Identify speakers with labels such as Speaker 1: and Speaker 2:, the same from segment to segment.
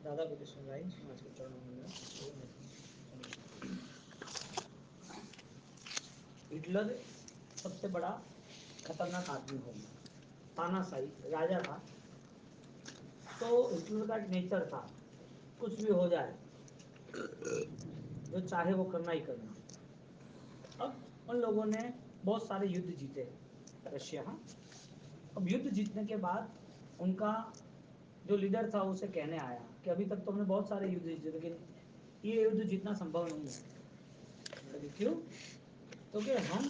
Speaker 1: दादा को सुनाई समाज के चरणों में। हिटलर सबसे बड़ा खतरनाक आदमी हो गया, तानाशाही राजा था। तो हिटलर का नेचर था कुछ भी हो जाए, जो चाहे वो करना ही करना। अब उन लोगों ने बहुत सारे युद्ध जीते रशिया। अब युद्ध जीतने के बाद उनका जो लीडर था उसे कहने आया कि अभी तक तुमने बहुत सारे युद्ध जीते, लेकिन ये युद्ध जीतना संभव नहीं है। क्यों? क्योंकि हम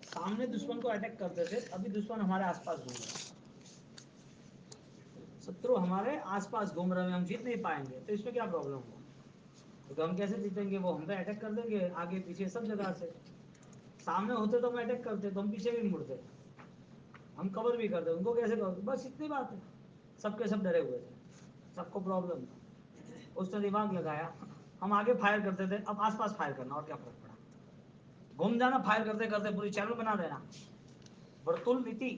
Speaker 1: सामने दुश्मन को अटैक करते थे, अभी दुश्मन हमारे आसपास घूम रहा है, शत्रु हमारे आसपास घूम रहे हैं, हम जीत नहीं पाएंगे। तो इसमें क्या प्रॉब्लम हुआ? तो हम कैसे जीतेंगे? वो हम पे अटैक कर देंगे आगे पीछे सब जगह से। सामने होते तो हम अटैक करते, तो हम पीछे भी मुड़ते, हम कवर भी करते, उनको कैसे कवर? बस इतनी बात है। सबके सब डरे हुए थे, सबको प्रॉब्लम था। उसने दिमाग लगाया, हम आगे फायर करते थे, अब आसपास फायर करना, और क्या फर्क पड़ा? घूम जाना, फायर करते करते पूरी चैनल बना देना। वर्तुल नीति,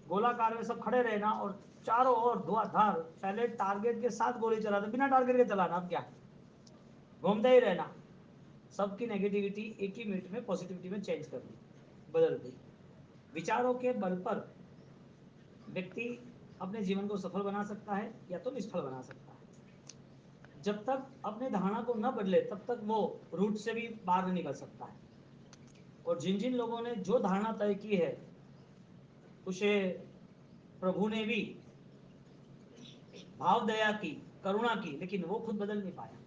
Speaker 1: गोलाकार में सब खड़े रहना और चारों ओर धुआंधार। पहले टारगेट के साथ गोली चलाते, बिना टारगेट के चलाना। अब क्या, घूमते ही रहना। सबकी नेगेटिविटी एक ही मिनट में पॉजिटिविटी में चेंज कर दी, बदल दी। विचारों के बल पर व्यक्ति अपने जीवन को सफल बना सकता है या तो निष्फल बना सकता है। जब तक अपने धारणा को न बदले तब तक वो रूट से भी बाहर नहीं निकल सकता है। और जिन जिन लोगों ने जो धारणा तय की है, उसे प्रभु ने भी भाव दया की, करुणा की, लेकिन वो खुद बदल नहीं पाया।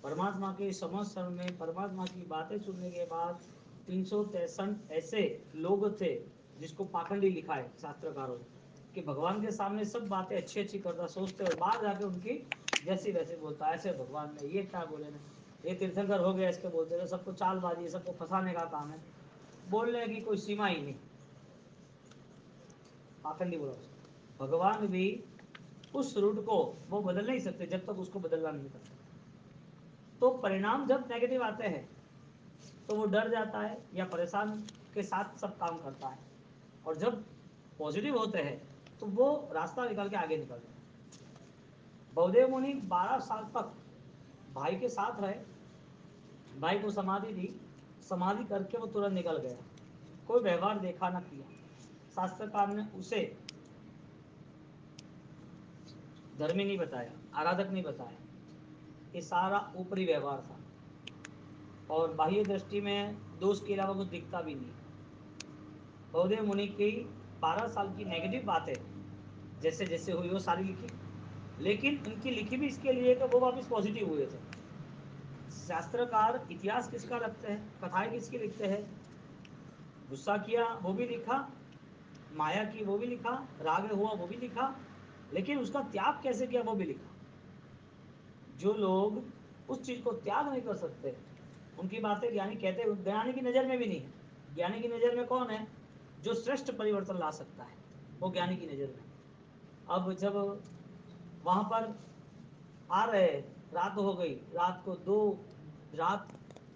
Speaker 1: परमात्मा के समर्थन में परमात्मा की बातें सुनने के बाद 363 ऐसे लोग थे जिसको पाखंडी लिखा है शास्त्रकारों ने, कि भगवान के सामने सब बातें अच्छी अच्छी करता सोचते और बाहर जाके उनकी जैसी वैसे बोलता। ऐसे भगवान ने ये क्या बोले ना, ये तीर्थंकर हो गया इसके बोलते थे, सबको चालबाजी, सबको फंसाने का काम है, बोलने की कोई सीमा ही नहीं। पाखंडी बोला उसको। भगवान भी उस रूट को वो बदल नहीं सकते जब तक उसको बदलना नहीं करते। तो परिणाम जब नेगेटिव आते हैं तो वो डर जाता है या परेशान के साथ सब काम करता है, और जब पॉजिटिव होते हैं तो वो रास्ता निकाल के आगे निकलते हैं। बौदेव मुनि 12 साल तक भाई के साथ रहे, भाई को समाधि दी, समाधि करके वो तुरंत निकल गया, कोई व्यवहार देखा ना किया। शास्त्रकार ने उसे धर्मी नहीं बताया, आराधक नहीं बताया, ये सारा ऊपरी व्यवहार था, और बाह्य दृष्टि में दोष के अलावा कुछ दिखता भी नहीं। बौदेव मुनि की 12 साल की नेगेटिव बातें जैसे जैसे हुई वो सारी लिखी, लेकिन उनकी लिखी भी इसके लिए कि वो वापस पॉजिटिव हुए थे। शास्त्रकार इतिहास किसका रखते हैं, कथाएं किसकी लिखते हैं? गुस्सा किया वो भी लिखा, माया की वो भी लिखा, राग हुआ वो भी लिखा, लेकिन उसका त्याग कैसे किया वो भी लिखा। जो लोग उस चीज को त्याग नहीं कर सकते उनकी बातें ज्ञानी कहते, ज्ञानी की नजर में भी नहीं है। ज्ञानी की नजर में कौन है? जो श्रेष्ठ परिवर्तन ला सकता है, वो ज्ञानी की नजर में। अब जब वहां पर आ रहे, रात हो गई, रात को 2 रात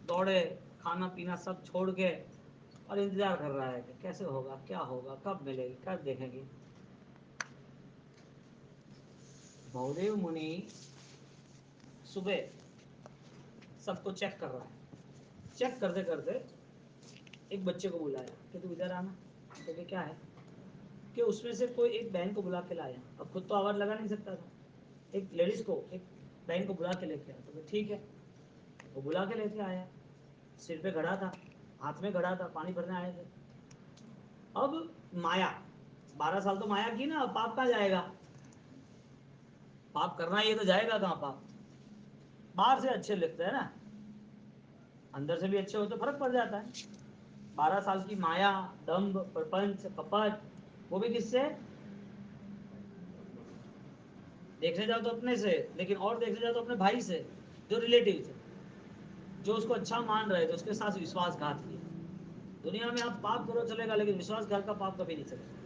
Speaker 1: दौड़े, खाना पीना सब छोड़ के, और इंतजार कर रहा है कि कैसे होगा, क्या होगा, कब मिलेगी, कब देखेंगे। भवदेव मुनि सुबह सबको चेक कर रहा है, चेक करते करते एक बच्चे को बुलाया कि तू इधर आना। तो क्या है कि उसमें से कोई एक बहन को बुला के लाया, अब खुद तो आवाज लगा नहीं सकता था, एक लेडीज को, एक बहन को बुला के लेके आया। तो ठीक है, वो बुला के लेके आया, सिर पे घड़ा था, हाथ में घड़ा था, पानी भरने आए थे। अब माया, 12 साल तो माया की ना, पाप कहाँ जाएगा? पाप करना ये तो जाएगा कहाँ पाप? बाहर से अच्छे लगते हैं ना, अंदर से भी अच्छे हो तो फर्क पड़ जाता है। 12 साल की माया, दंभ, प्रपंच, कपट, वो भी किससे? देखने जाओ तो अपने से, लेकिन और देखने जाओ तो अपने भाई से, जो रिलेटिव थे, जो उसको अच्छा मान रहे थे, उसके साथ विश्वासघात किया। दुनिया में आप पाप करो चलेगा, लेकिन विश्वासघात का पाप कभी नहीं चलेगा।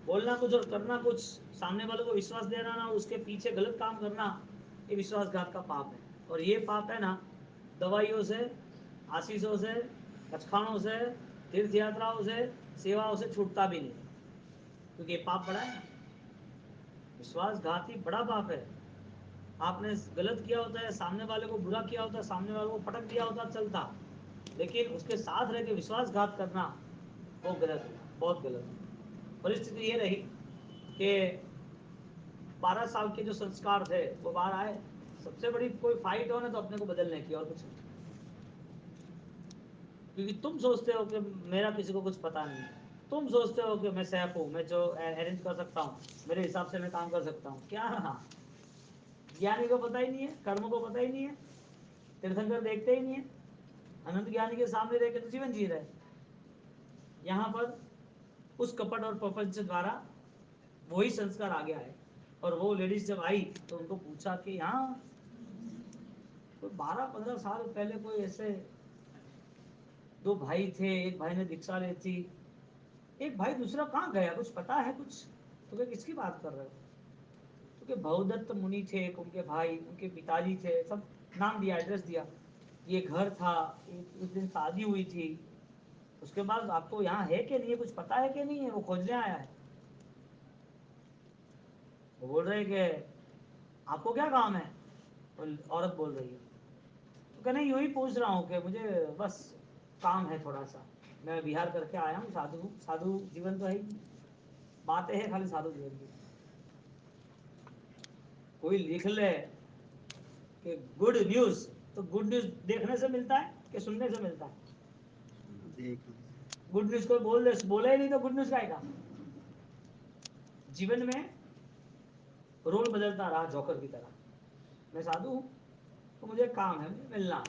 Speaker 1: बोलना कुछ और करना कुछ, सामने वाले को विश्वास देना ना, उसके पीछे गलत काम करना, ये विश्वासघात का पाप है। और ये पाप है ना, दवाइयों से, आशीषों से, पचखानों से, तीर्थ यात्राओं से, सेवाओं से छूटता भी नहीं, क्योंकि ये पाप बड़ा है ना। विश्वासघाती बड़ा पाप है। आपने गलत किया होता है, सामने वाले को बुरा किया होता है, सामने वाले को पटक दिया होता, चलता, लेकिन उसके साथ रह के विश्वासघात करना वो गलत है, बहुत गलत है। परिस्थिति ये रही कि 12 साल के जो संस्कार थे वो बाहर आए। सबसे बड़ी कोई फाइट हो ना तो अपने को बदलने की, और कुछ नहीं। क्योंकि तुम सोचते हो कि मेरा किसी को कुछ पता नहीं है, तुम सोचते हो कि मैं सैफ हूँ, मैं जो अरेंज कर सकता हूँ, मेरे हिसाब से मैं काम कर सकता हूँ। क्या? हाँ, ज्ञानी को पता ही नहीं है, कर्म को पता ही नहीं है, तीर्थंकर देखते ही नहीं है, अनंत ज्ञानी के सामने रह के तो जीवन जी रहे। यहाँ पर उस कपट और प्रपंच द्वारा वही संस्कार आगे आए। और वो लेडीज जब आई तो उनको पूछा कि यहाँ कोई 12-15 साल पहले कोई ऐसे दो भाई थे, एक भाई ने दीक्षा ली थी, एक भाई दूसरा कहाँ गया, कुछ पता है कुछ? तो क्या किसकी बात कर रहे हो? तो भवदत्त मुनि थे, उनके भाई, उनके पिताजी थे, सब नाम दिया, एड्रेस दिया, ये घर था, उस दिन शादी हुई थी, उसके बाद आपको यहाँ है कि नहीं है, कुछ पता है कि नहीं है, वो खोजने आया है। वो बोल रहे कि आपको क्या काम है? औरत बोल रही है। तो कहने यूं ही पूछ रहा हूँ कि मुझे बस काम है थोड़ा सा, मैं बिहार करके आया हूँ, साधु हूँ, साधु जीवन तो है ही नहीं, बातें हैं खाली साधु जीवन की। कोई लिख ले कि गुड न्यूज, तो गुड न्यूज देखने से मिलता है कि सुनने से मिलता है? गुड न्यूज कोई बोले ही नहीं तो गुड न्यूज का आएगा। जीवन में रोल बदलता रहा जॉकर की तरह। मैं साधु हूँ तो मुझे काम है, मुझे मिलना है,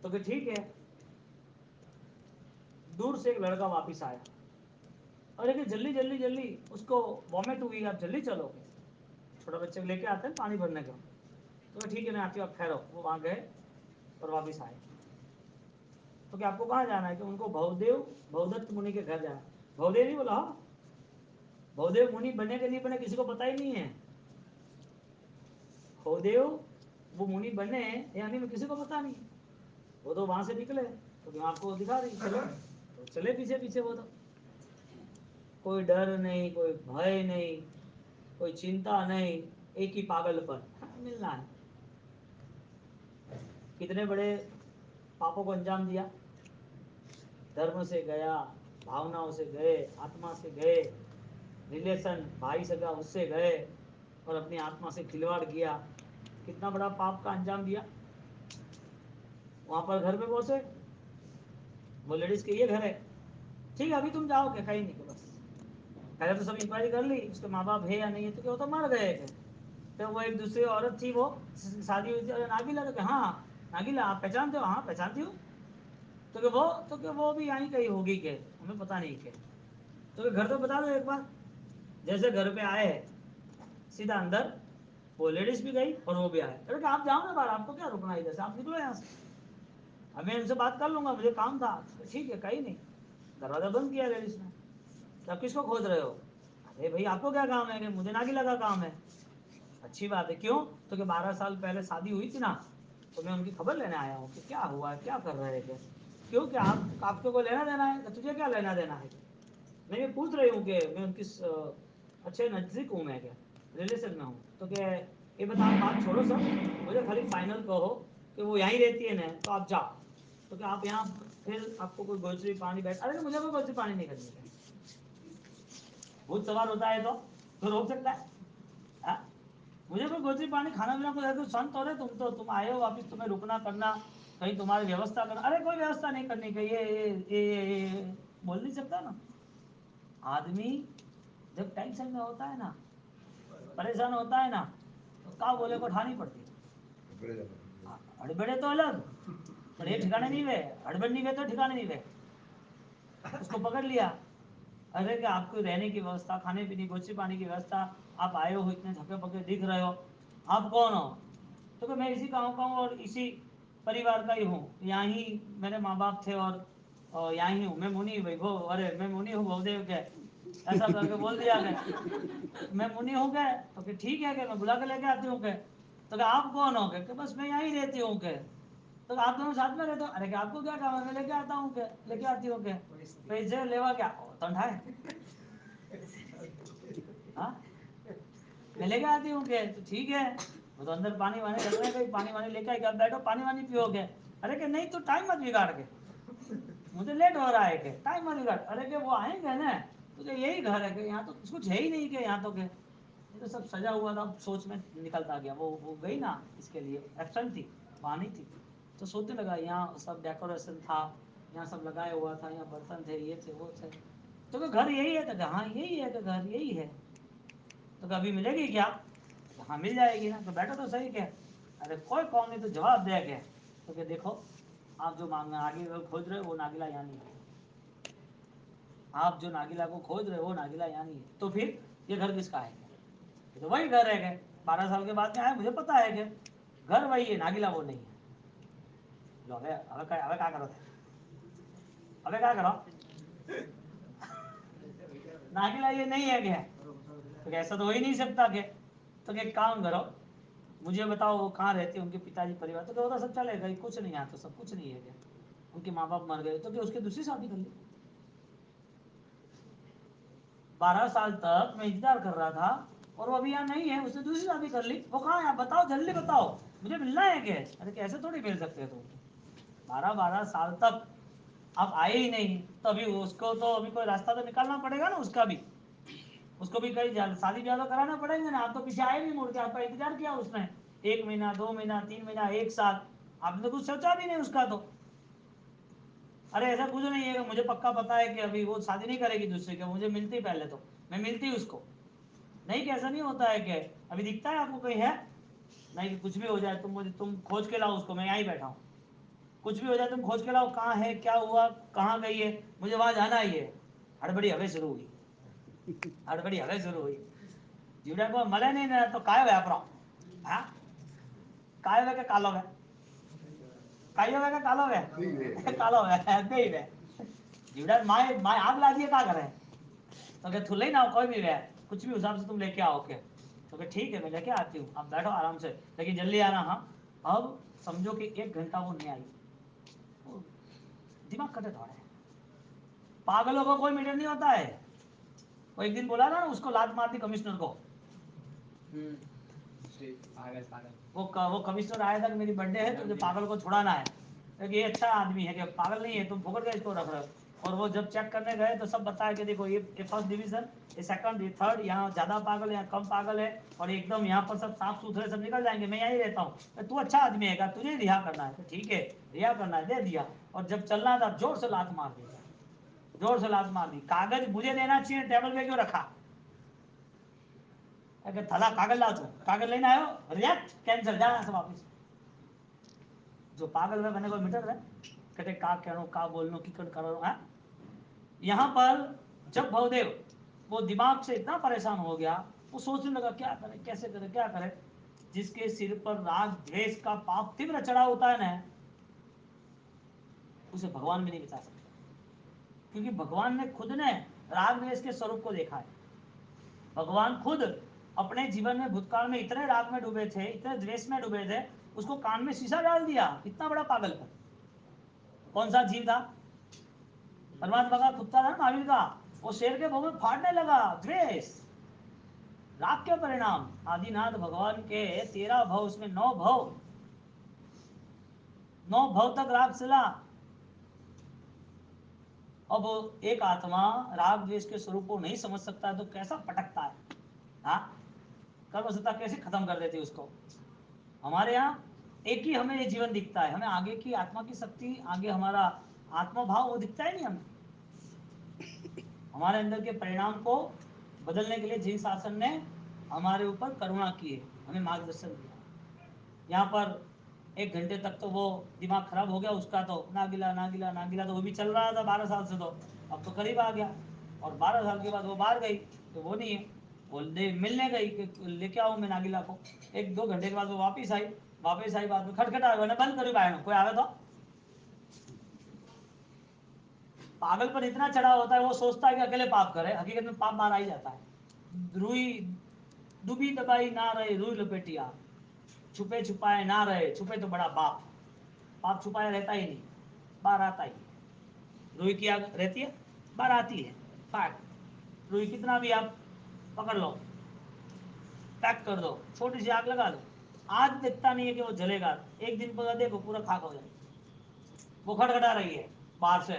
Speaker 1: तो फिर ठीक है। दूर से एक लड़का वापिस आया और लेकिन जल्दी जल्दी जल्दी उसको वॉमिट हुई, आप जल्दी चलोगे? छोटा बच्चे को लेके आते हैं पानी भरने का, तो ठीक है मैं आती हूँ, आप ठहरो। वो वहां गए और वापिस आए। तो क्या आपको कहाँ जाना है? कि उनको भवदेव भवदत्त मुनि के घर जाना। भवदेव नहीं बोला, हाँ, भवदेव मुनि बने के नहीं बने किसी को पता ही नहीं है। भवदेव वो मुनि बने या नहीं किसी को पता नहीं। वो तो वहां से निकले तो मैं आपको दिखा रही, चलो, तो चले पीछे पीछे। वो तो कोई डर नहीं, कोई भय नहीं, कोई चिंता नहीं, एक ही पागलपन, हाँ, मिलना है। कितने बड़े पापों को अंजाम दिया। धर्म से गया, भावनाओं से गए, आत्मा से गए, रिलेशन भाई सगा उससे गए और अपनी आत्मा से खिलवाड़ किया। कितना बड़ा पाप का अंजाम दिया। वहां पर घर में पहुंचे, वो लेडीज के ये घर है, ठीक है अभी तुम जाओगे, कहीं नहीं के बस। पहले तो सब इंक्वायरी कर ली उसके माँ बाप है या नहीं है, तो क्या वो तो मर गए थे। तो वो एक दूसरी औरत थी, वो शादी हुई थी, अरे नागिला, तो हाँ नागिला आप पहचानते हो? हाँ पहचानती हूँ। तो क्या वो भी यहीं कहीं होगी के, हमें पता नहीं के। तो घर तो बता दो एक बार। जैसे घर पे आए सीधा अंदर, वो लेडीज भी गई और वो भी आए। अरे आप जाओ ना बाहर, आपको क्या रुकना है, इधर से आप निकलो यहाँ से, अब मैं इनसे बात कर लूंगा, मुझे काम था। तो ठीक है, कहीं नहीं, दरवाजा बंद किया लेडीज ने। तो आप किसको खोज रहे हो? अरे भाई आपको क्या काम है? कि मुझे नागिला का काम है। अच्छी बात है, क्यों? तो कि 12 साल पहले शादी हुई थी ना, तो मैं उनकी खबर लेने आया हूँ कि क्या हुआ है, क्या कर रहे थे। क्यों, क्या आपको कोई लेना देना है? तो तुझे क्या लेना देना है? नहीं मैं पूछ रही हूँ कि मैं उनकी अच्छे नजदीक हूँ, मैं क्या रिलेशन में हूँ। तो क्या ये बता, आप बात छोड़ो सब, मुझे खाली फाइनल कहो कि वो यहीं रहती है ना, तो आप जाओ। तो क्या आप यहाँ, फिर आपको कोई गोचरी पानी बैठ, अरे मुझे कोई गोचरी पानी नहीं करनी है। भूत सवार होता है तो रोक सकता है? हाँ? मुझे कोई गोचरी पानी खाना पीना कोई, तो संत हो रहे तुम, तो तुम आए हो वापिस, तुम्हें रुकना करना, कहीं तुम्हारी व्यवस्था करना। अरे कोई व्यवस्था नहीं करनी, कहीं ये बोल नहीं सकता ना आदमी। जब टेंशन में होता है ना, परेशान होता है ना, तो का बोले को ठानी पड़ती है। हड़बड़े तो अलग, पर ये ठिकाने नहीं वे, हड़बड़ नहीं वे तो ठिकाने नहीं वे। उसको पकड़ लिया। अरे कि आपको रहने की व्यवस्था, खाने पीने की, गोची पानी की व्यवस्था, आप आए हो इतने थके पके दिख रहे हो, आप कौन हो? तो कि मैं इसी गाँव का हूँ और इसी परिवार का ही हूँ, यहाँ ही मेरे माँ बाप थे और यहाँ ही हूँ, मैं मुनि वैभव, अरे मैं मुनि हूँ भवदेव के, ऐसा करके बोल दिया गया। मैं मुनि हूँ क्या? तो कि ठीक है, कि मैं बुला के लेके आती हूँ क्या? तो कि आप कौन हो? कि बस मैं यहाँ ही रहती हूँ क्या? तो आप दोनों साथ में रहते हो? अरे कि आपको क्या काम है? मैं लेके आता हूँ क्या, लेके आती हूँ क्या? पैसे लेवा क्या तंठा है? मैं लेके आती हूँ के तो ठीक है, वो तो अंदर पानी वानी रख रहे हैं, पानी वानी लेके आएगा, बैठो पानी वानी पियोगे। अरे कि नहीं, तो टाइम मत बिगाड़ के, मुझे लेट हो रहा है के, टाइम मत बिगाड़। अरे कि वो आएंगे ना, तो यही घर है कि यहाँ तो कुछ है ही नहीं के, यहाँ तो के ये तो सब सजा हुआ था, सोच में निकलता गया। वो गई ना इसके लिए एब्सेंट थी, वहाँ नहीं थी, तो सोचने लगा यहाँ सब डेकोरेशन था, यहाँ सब लगाया हुआ था, यहाँ बर्तन थे, ये थे, वो थे, तो घर यही है? तो हाँ यही है, तो घर यही है। तो कभी मिलेगी क्या? तो हाँ मिल जाएगी ना, तो बैठो तो सही क्या। अरे कोई कौन नहीं तो जवाब दे क्या। तो क्या देखो, आप जो मांगना आगे खोज रहे हो वो नागिला यहाँ नहीं है, आप जो नागिला को खोज रहे हो वो नागिला यहाँ नहीं है, तो फिर ये घर किसका है? ये तो वही घर है क्या, 12 साल के बाद में आए, मुझे पता है क्या, घर वही है, नागिला वो नहीं है। लो अबे अबे क्या करो, अबे क्या करो, नागिला ये नहीं है क्या? तो ऐसा तो हो ही नहीं सकता क्या। तो एक काम करो, मुझे बताओ वो कहाँ रहते हैं, उनके पिताजी परिवार, तो क्या होता सब चलेगा, कुछ नहीं आता, सब कुछ नहीं है क्या? उनके माँ बाप मर गए, तो क्या उसके दूसरी शादी कर ली? 12 साल तक मैं इंतजार कर रहा था और वो अभी यहाँ नहीं है, उसने दूसरी शादी कर ली, वो कहाँ है आप बताओ, जल्दी बताओ, मुझे मिलना है क्या? अरे कैसे थोड़ी मिल सकते हो तुम, 12 12 साल तक आप आए ही नहीं, तो अभी उसको तो अभी कोई रास्ता तो निकालना पड़ेगा ना उसका भी, उसको भी कहीं शादी ब्याह तो कराना पड़ेगा ना। आप तो पीछे आए नहीं मुड़ के, आपका इंतजार किया उसने 1 महीना 2 महीना 3 महीना 1 साल, आपने तो कुछ सोचा भी नहीं उसका तो। अरे ऐसा कुछ नहीं है, मुझे पक्का पता है कि अभी वो शादी नहीं करेगी दूसरे के, मुझे मिलती पहले तो, मैं मिलती उसको, नहीं कैसा नहीं होता है क्या? अभी दिखता है आपको कहीं है? नहीं कि कुछ भी हो जाए तुम खोज के लाओ उसको, मैं यहीं बैठा हूँ, कुछ भी हो जाए तुम खोज के लाओ, कहाँ है, क्या हुआ, कहाँ गई है, मुझे वहां जाना ही है। हड़बड़ी हवे शुरू हुई, हड़बड़ी हवे शुरू हुई, जीवड़ा को मले नहीं ना तो काय व्यापार, हाँ काय वे के कालो वे, कायो वे के कालो वे, कालो वे ऐसे ही वे, जीवड़ा माय माय आग ला दिए, क्या करे? तो क्या थुले ना कोई भी वे, कुछ भी हिसाब से तुम लेके आओ के, तो क्या ठीक है मैं लेके आती हूँ, आप बैठो आराम से, लेकिन जल्दी आना। हाँ अब समझो कि 1 घंटा वो नहीं आई, दिमाग कटे थोड़े, पागलों को कोई मीटर नहीं होता है। वो एक दिन बोला ना उसको लात मार दी कमिश्नर को, वो कमिश्नर आया था कि मेरी बर्थडे है, तुझे पागल को छुड़ाना है, क्योंकि ये अच्छा आदमी है कि पागल नहीं है, तुम फोकट का इसको रख रहे हो। और वो जब चेक करने गए तो सब बताया कि देखो ये फर्स्ट डिवीजन, ये सेकंड, ये थर्ड, यहाँ ज्यादा पागल है, यहाँ कम पागल है, और एकदम यहाँ पर सब साफ सुथरे सब निकल जाएंगे, मैं यहीं रहता हूँ, तू अच्छा आदमी है, तुझे रिहा करना है, तो ठीक है रिहा करना है, दे दिया। और जब चलना था जोर से लात मार दी, जोर से लात मार दी, कागज मुझे देना चाहिए, टेबल पे क्यों रखा? अगर थला कागज ला, तू कागज लेना आयो, रिजेक्ट, कैंसिल, जाना से वापस। जो पागल में बने को मीटर है, कहते का कहनो का बोलनो की करो है। यहाँ पर जब भवदेव वो दिमाग से इतना परेशान हो गया, वो सोचने लगा क्या करे, कैसे करे, क्या करे। जिसके सिर पर राग द्वेष का पाप तीव्र चढ़ा होता है ना, उसे भगवान भी नहीं बचा सकता, क्योंकि भगवान ने खुद ने राग द्वेष के स्वरूप को देखा है। भगवान खुद अपने जीवन में भूतकाल में इतने राग में डूबे थे, इतने द्वेष में डूबे थे, उसको कान में शीशा डाल दिया, इतना बड़ा पागलपन। कौन सा जीव था? परमात्मा का कुत्ता था महावीर का, वो शेर के भव में फाड़ने लगा, द्वेष राग के परिणाम। आदिनाथ भगवान के 13 भव, उसमें 9 भव, 9 भव तक राग चला। अब एक आत्मा राग द्वेष के स्वरूप को नहीं समझ सकता है तो कैसा पटकता है, हाँ कर्म सत्ता कैसे खत्म कर देती उसको। हमारे यहाँ एक ही हमें ये जीवन दिखता है, हमें आगे की आत्मा की शक्ति, आगे हमारा आत्मा भाव वो दिखता ही नहीं हमें। हमारे अंदर के परिणाम को बदलने के लिए जिन शासन ने हमारे ऊपर करुणा की है, हमें मार्गदर्शन दिया। यहाँ पर 1 घंटे तक तो वो दिमाग खराब हो गया उसका, तो नागिला नागिला नागिला, तो वो भी चल रहा था 12 साल से, तो अब तो करीब आ गया। और 12 साल के बाद वो बाहर गई, तो वो नहीं है, वो मिलने गई कि लेके आओ मैं नागिला को। 1 2 घंटे के बाद वो वापिस आई, वापिस आई बाद में खटखटा बंद करी पाया, कोई आवे तो। पागल पर इतना चढ़ा होता है, वो सोचता है कि अकेले पाप करे, हकीकत में पाप बाहर आ ही जाता है। रुई डूबी दबाई ना रहे, रुई लपेटिया, छुपे छुपाए ना रहे, छुपे तो बड़ा बाप, पाप छुपाया रहता ही नहीं, बाहर आता ही है। रुई की आग रहती है, बाहर आती है, फाट, रुई कितना भी आप पकड़ लो, पैक कर दो, छोटी सी आग लगा दो, आज दिखता नहीं है कि वो जलेगा, एक दिन बाद देखो पूरा खाक हो जाएगा। वो खटखटा रही है बाहर से,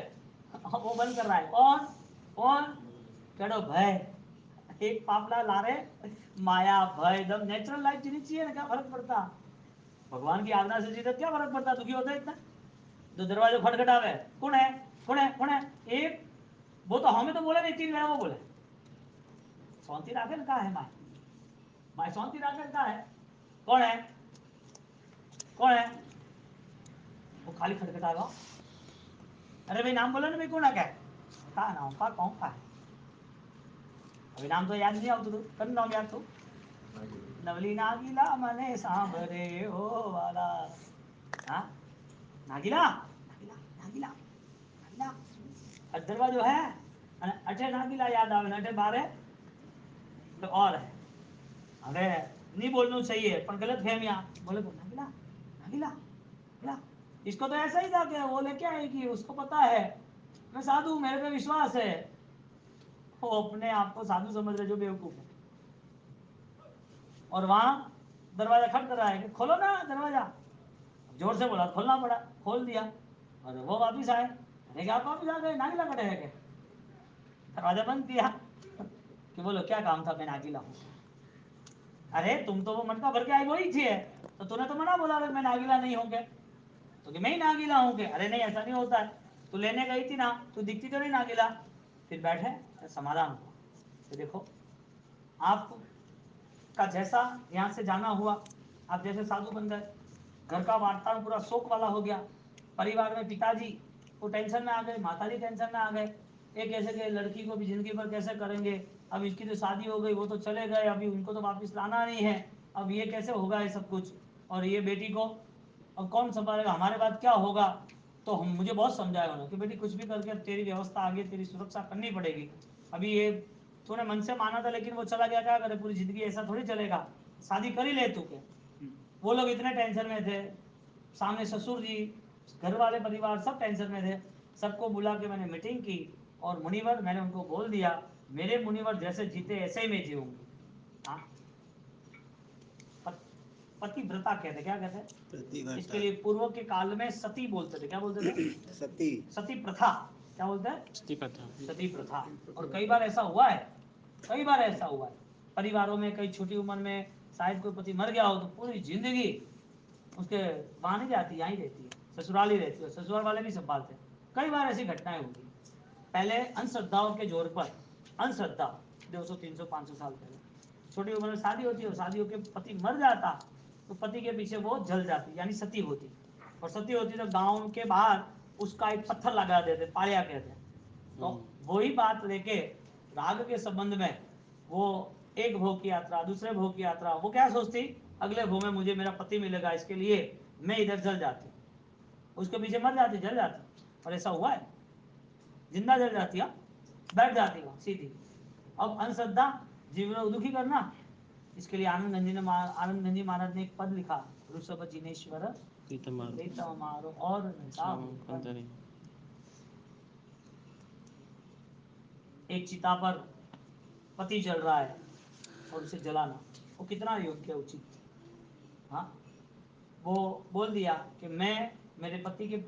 Speaker 1: वो बंद कर रहा है, कौन कौन, चढ़ो भय, एक पापला ला रहे, माया भय, एकदम नेचुरल लाइफ जीनी चाहिए ना, क्या फर्क पड़ता, भगवान की आज्ञा से जीते क्या फर्क पड़ता, दुखी होता इतना। जो दरवाजा खटखटावे, कौन है कौन है कौन है, एक वो तो हमें तो बोले नहीं, 3 महीना वो बोले शांति राखे कहा है, माए माए शांति राखे कहा है, कौन है कौन है, वो खाली खटखटाएगा, अरे भाई नाम बोलो ना भाई, कौन है क्या, कहा नाम का कौन का है, अभी नाम तो याद नहीं आवતું તું, કયું નામ યાદ તું, नवली नागीला मने सांभरे ओ वाला, हाँ नागीला नागीला नागीला नागीला, दरवाजो है અને અઠે નાગીલા યાદ આવે ને અઠે બારે तो और है, હવે नहीं बोलना चाहिए पर गलत फहमियां, बोले तो नागीला नागीला नागीला, इसको तो ऐसा ही था कि वो लेके आएगी, उसको पता है मैं साधु, मेरे पे विश्वास है, वो अपने आप को साधु समझ रहे जो बेवकूफ है। और वहां दरवाजा खटखट रहा है कि खोलो ना दरवाजा, जोर से बोला, खोलना पड़ा, खोल दिया, और वो वापिस आए, अरे क्या वापिस आ गए, नागीला कटे है क्या, दरवाजा बंद किया कि बोलो क्या काम था, मैं नागीला हूँ, अरे तुम तो वो मटका भर के आई वही थी है, तो तूने तो मना बोला मैं नागीला नहीं हूँ, तो कि मैं ही नागीला हूँ के, अरे नहीं ऐसा नहीं होता है, तू लेने गई थी ना, तू दिखती तो नहीं नागीला, फिर बैठे समाधान हुआ। तो देखो आपका जैसा यहाँ से जाना हुआ, आप जैसे साधु बन गए, घर का वातावरण पूरा शोक वाला हो गया, परिवार में पिताजी वो टेंशन में आ गए, माताजी टेंशन में आ गए, एक ऐसे के लड़की को भी जिंदगी भर कैसे करेंगे, अब इसकी तो शादी हो गई, वो तो चले गए, अभी उनको तो वापस लाना नहीं है, अब ये कैसे होगा ये सब कुछ, और ये बेटी को अब कौन संभालेगा, हमारे बाद क्या होगा। तो हम मुझे बहुत समझाया उन्होंने कि बेटी कुछ भी करके अब तेरी व्यवस्था आगे, तेरी सुरक्षा करनी पड़ेगी, अभी ये तूने मन से माना था लेकिन वो चला गया, क्या करे, पूरी जिंदगी ऐसा थोड़ी चलेगा, शादी कर ही ले तू के। वो लोग इतने टेंशन में थे, सामने ससुर जी, घर वाले परिवार सब टेंशन में थे, सबको बुला के मैंने मीटिंग की, और मुनिवर मैंने उनको बोल दिया मेरे मुनिवर जैसे जीते ऐसे ही मैं जीऊंगी। हाँ, पतिव्रता कहते, क्या कहते, इसके लिए पूर्व के काल में सती बोलते थे, क्या बोलते थे,
Speaker 2: सती,
Speaker 1: सती प्रथा, क्या बोलते हैं,
Speaker 3: सती प्रथा,
Speaker 1: सती प्रथा। और कई बार ऐसा हुआ है, कई बार ऐसा हुआ है परिवारों में, कई छोटी उम्र में शायद कोई पति मर गया हो तो पूरी जिंदगी उसके वहां नहीं जाती, यहाँ ही रहती है, ससुराल ही रहती है, ससुराल वाले भी संभालते हैं। कई बार ऐसी घटनाएं होगी, पहले अंधश्रद्धाओं के जोर पर, अंधश्रद्धा 200 300 500 साल पहले छोटी उम्र में शादी होती है, और शादी होकर पति मर जाता तो पति के पीछे वो जल जाती, यानी सती होती, और सती होती तो गांव के बाहर उसका एक पत्थर लगा देते, पाया कहते हैं। तो वही बात लेके राग के संबंध में वो एक भोग की यात्रा, दूसरे भोग की यात्रा, वो क्या सोचती, अगले भोग में मुझे मेरा पति मिलेगा, इसके लिए मैं इधर जल जाती, उसके पीछे मर जाती, जल जाती, और ऐसा हुआ है, जिंदा जल जाती है, बैठ जाती वहां सीधी। अब अंधश्रद्धा जीवन को दुखी करना, इसके लिए आनंद गंजी महाराज ने एक पद लिखा, ऋषभ जिनेश्वर प्रीतम मारो और एक चिता पर पति जल रहा है और उसे जलाना, वो कितना योग्य उचित। हाँ, वो बोल दिया कि मैं मेरे पति के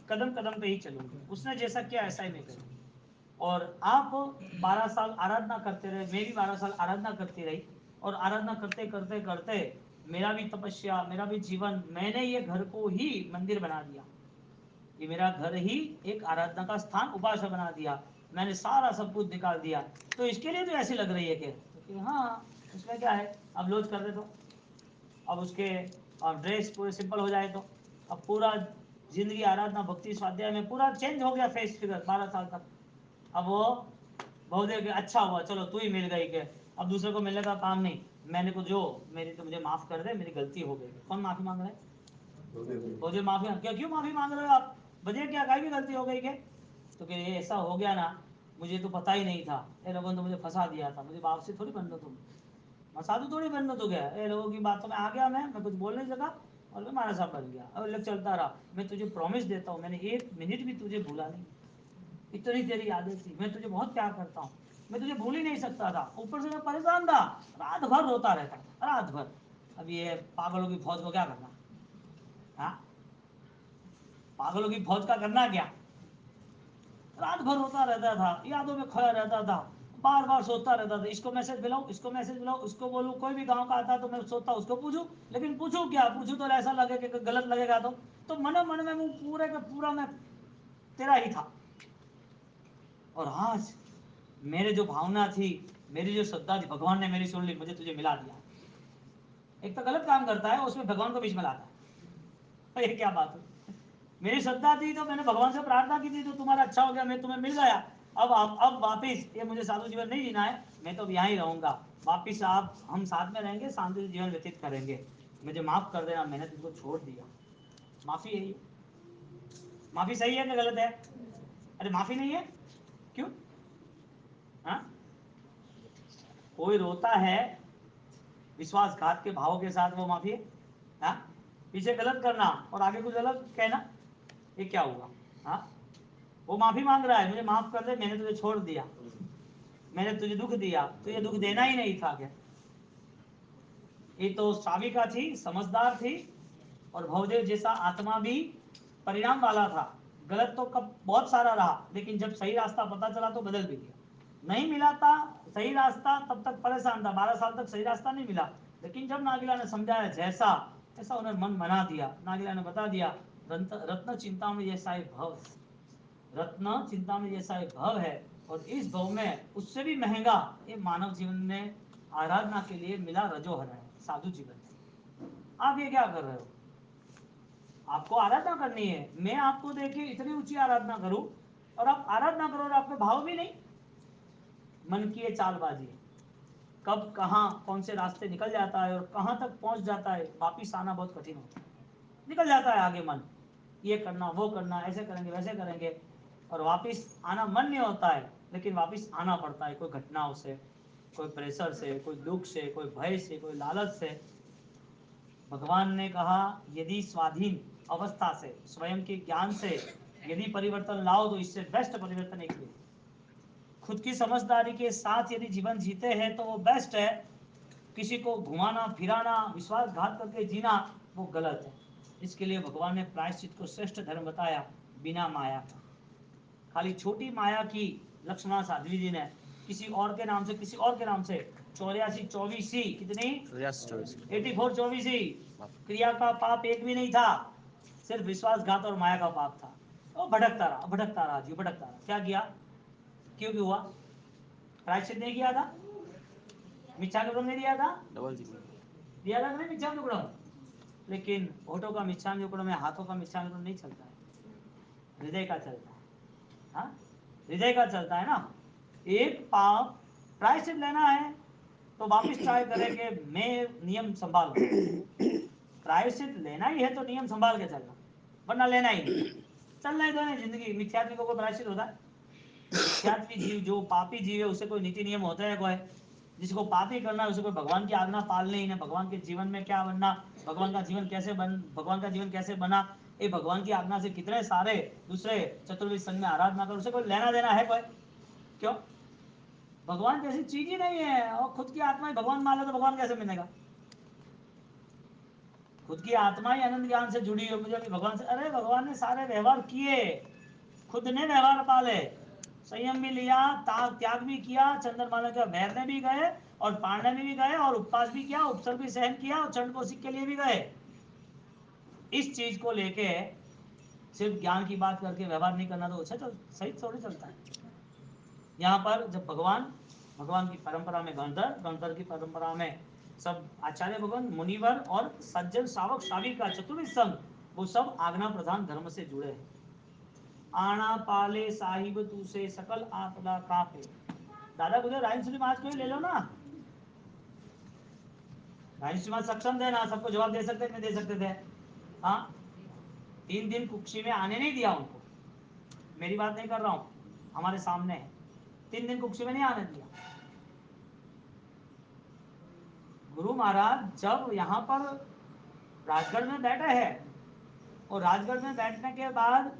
Speaker 1: कदम कदम पे ही चलूंगी, उसने जैसा किया ऐसा ही मैं करूंगी। और आप 12 साल आराधना करते रहे, मैं भी 12 साल आराधना करती रही, और आराधना करते करते करते मेरा भी तपस्या, मेरा भी जीवन, मैंने ये घर को ही मंदिर बना दिया, ये मेरा घर ही एक आराधना का स्थान, उपासना बना दिया, मैंने सारा सब कुछ निकाल दिया, तो इसके लिए तो ऐसी लग रही है कि हाँ उसमें क्या है, अब लोज कर दे तो, अब उसके ड्रेस पूरे सिंपल हो जाए तो, अब पूरा जिंदगी आराधना भक्ति स्वाध्याय में पूरा चेंज हो गया फेस फिगर 12 साल तक। अब वो बहुत देर के अच्छा हुआ चलो तू ही मिल गई के, अब दूसरे को मिलने का काम नहीं, मैंने को जो मेरी तो मुझे माफ कर दे, मेरी गलती हो गई। कौन माफी मांग रहा है, मुझे माफी, क्या क्यों माफी मांग रहे हो आप, वजह क्या, कहीं भी गलती हो गई के, तो कि ये ऐसा हो गया ना, मुझे तो पता ही नहीं था, ये लोगों ने तो मुझे फंसा दिया था, मुझे बाप से थोड़ी बनना, तुम मैं साधु थोड़ी बनना, तो गया ये लोगों की बातों में आ गया, मैं कुछ बोल नहीं सका, और मैं मारा साहब बन गया, और लग चलता रहा। मैं तुझे प्रॉमिस देता हूँ, मैंने 1 मिनट भी तुझे भूला नहीं, इतनी तेरी आदत थी, मैं तुझे बहुत प्यार करता हूँ, मैं तुझे भूल ही नहीं सकता था। ऊपर से मैं परेशान था, रात भर रोता रहता था, रात भर। अब ये पागलों की फौज को क्या करना, हाँ, पागलों की फौज का करना क्या। रात भर रोता रहता था, यादों में खोया रहता था, बार बार सोचता रहता था, इसको मैसेज मिलाऊं, इसको मैसेज मिलाऊं, उसको बोलूं। कोई भी गांव का आता तो मैं सोचता उसको पूछूं, लेकिन पूछूं क्या, पूछूं तो ऐसा लगे कि गलत लगेगा। तो मन मन में वो पूरे का पूरा मैं तेरा ही था। और आज मेरे जो भावना थी, मेरी जो श्रद्धा थी, भगवान ने मेरी सुन ली, मुझे तुझे मिला दिया। एक तो गलत काम करता है, उसमें भगवान को बीच में लाता है, ये क्या बात है। मेरी श्रद्धा थी तो मैंने भगवान से प्रार्थना की थी, तो तुम्हारा अच्छा हो गया, मैं तुम्हें मिल गया। अब वापिस ये मुझे साधु जीवन नहीं जीना है, मैं तो यहाँ ही रहूंगा। वापिस आप हम साथ में रहेंगे, शांति जीवन व्यतीत करेंगे, मुझे माफ कर देना, मैंने तुमको छोड़ दिया। माफी यही है। माफी सही है कि गलत है? अरे माफी नहीं है, क्यों? हाँ, कोई रोता है विश्वासघात के भाव के साथ, वो माफी है? हाँ, पीछे गलत करना और आगे कुछ अलग कहना, ये क्या हुआ? हाँ, वो माफी मांग रहा है, मुझे माफ कर दे, मैंने तुझे छोड़ दिया, मैंने तुझे दुख दिया, तुझे दुख देना ही नहीं था क्या? ये तो साविका थी, समझदार थी, और भवदेव जैसा आत्मा भी परिणाम वाला था। गलत तो कब बहुत सारा रहा, लेकिन जब सही रास्ता पता चला तो बदल भी गया। नहीं मिला था सही रास्ता, तब तक परेशान था, 12 साल तक सही रास्ता नहीं मिला। लेकिन जब नागिला ने समझाया जैसा, ऐसा उन्हें मन बना दिया। नागिला ने बता दिया, रत्न चिंता में जैसा एक भव, रत्न चिंता में जैसा एक भव है, और इस भव में उससे भी महंगा ये मानव जीवन में आराधना के लिए मिला रजोहर है, साधु जीवन है। आप ये क्या कर रहे हो? आपको आराधना करनी है, मैं आपको देखे इतनी ऊंची आराधना करूं और आप आराधना करो और आपके भाव भी नहीं। मन की ये चालबाजी है, कब कहां कौन से रास्ते निकल जाता है और कहां तक पहुंच जाता है, वापिस आना बहुत कठिन होता है। निकल जाता है आगे मन, ये करना वो करना, ऐसे करेंगे वैसे करेंगे, और वापिस आना मन नहीं होता है, लेकिन वापिस आना पड़ता है, कोई घटनाओं से, कोई प्रेशर से, कोई दुख से, कोई भय से, कोई लालच से। भगवान ने कहा, यदि स्वाधीन अवस्था से, स्वयं के ज्ञान से यदि परिवर्तन लाओ तो इससे बेस्ट परिवर्तन एक भी। खुद की समझदारी के साथ यदि जीवन जीते हैं तो वो बेस्ट है। किसी को घुमाना फिराना, विश्वासघात करके जीना, वो गलत है। इसके लिए भगवान ने प्रायश्चित को श्रेष्ठ धर्म बताया, बिना माया का। खाली छोटी माया की लक्ष्मणा साध्वी जी ने किसी और के नाम से, किसी और के नाम से 84 चौबीसी, कितनी 84 चौबीसी क्रिया का पाप एक भी नहीं था, सिर्फ विश्वासघात और माया का पाप था। वो भटकता रहा, भटकता रहा जी, भटकता रहा। क्या किया, क्यों भी हुआ? प्रायश्चित नहीं किया था, मिच्छानुक्रम नहीं दिया था, दिया था नहीं मिच्छानुक्रम। लेकिन होठों का मिच्छानुक्रम है, हाथों का मिच्छानुक्रम नहीं चलता है, हृदय का चलता है। हाँ, हृदय का चलता है ना। एक पाप प्रायश्चित लेना है तो वापिस ट्राई करे कि मैं नियम संभालूं। प्रायश्चित लेना ही है तो नियम संभाल के चलना, वरना लेना ही नहीं। चलना ही तो है जिंदगी। मिथ्यात्व को कोई प्रायश्चित होता है? मिथ्यात्वी जीव, जो पापी जीव है, उसे कोई नीति नियम होता है? कोई जिसको पापी करना है उसे कोई भगवान की आज्ञा पालनी ही नहीं। भगवान के जीवन में क्या बनना, भगवान का जीवन कैसे बना, ये भगवान की आज्ञा से कितने सारे दूसरे चतुर्विद संघ में आराधना कर, उसे कोई लेना देना है कोई? क्यों? भगवान जैसी चीज ही नहीं है। और खुद की आत्मा ही भगवान मान लो तो भगवान कैसे मिलेगा? खुद की आत्मा ही अनंत ज्ञान से जुड़ी हो, मुझे भगवान से, अरे भगवान ने सारे व्यवहार किए, खुद ने व्यवहार पाले, संयम भी लिया, त्याग भी किया, चंद्रमाला के बैरने भी गए और पाड़ने में भी गए, और उपवास भी किया, उपसर्ग भी सहन किया, और चंड कौशिक के लिए भी गए। इस चीज को लेके सिर्फ ज्ञान की बात करके व्यवहार नहीं करना तो अच्छा सही थोड़ी चलता है। यहाँ पर जब भगवान की परंपरा में गणधर की परंपरा में सब आचार्य भगवान, मुनिवर और सज्जन शावक शाविका चतुर्विद संघ, वो सब आज्ञा प्रधान धर्म से जुड़े हैं। आना पाले साहिब तू से सकल आपदा कापे। दादा गुजर राइन सुनी आज कोई ले लो ना, राइन सुनी सक्षम थे ना, सबको जवाब दे सकते नहीं दे सकते थे? हाँ, 3 दिन कुक्षी में आने नहीं दिया उनको। मेरी बात नहीं कर रहा हूं, हमारे सामने है, 3 दिन कुक्षी में नहीं आने दिया। गुरु महाराज जब यहाँ पर राजगढ़ में बैठे हैं, और राजगढ़ में बैठने के बाद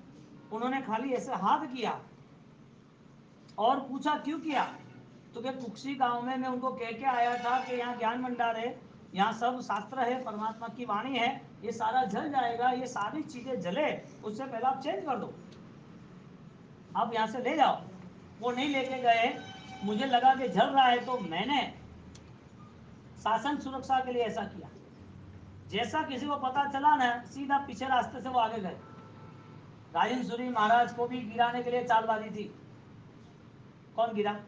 Speaker 1: उन्होंने खाली ऐसे हाथ किया और पूछा क्यों किया, तो क्या कुक्सी गांव में मैं उनको कह के आया था कि यहाँ ज्ञान भंडार है, यहाँ सब शास्त्र है, परमात्मा की वाणी है, ये सारा जल जाएगा, ये सारी चीजें जले, उससे पहले आप चेंज कर दो, आप यहाँ से ले जाओ। वो नहीं लेके गए, मुझे लगा कि जल रहा है, तो मैंने शासन सुरक्षा के लिए ऐसा किया। जैसा किसी को पता चला ना, सीधा पीछे रास्ते से वो आगे गए। राजेंद्र सूरी महाराज को भी गिराने के लिए चालबाजी थी। कौन गिरा?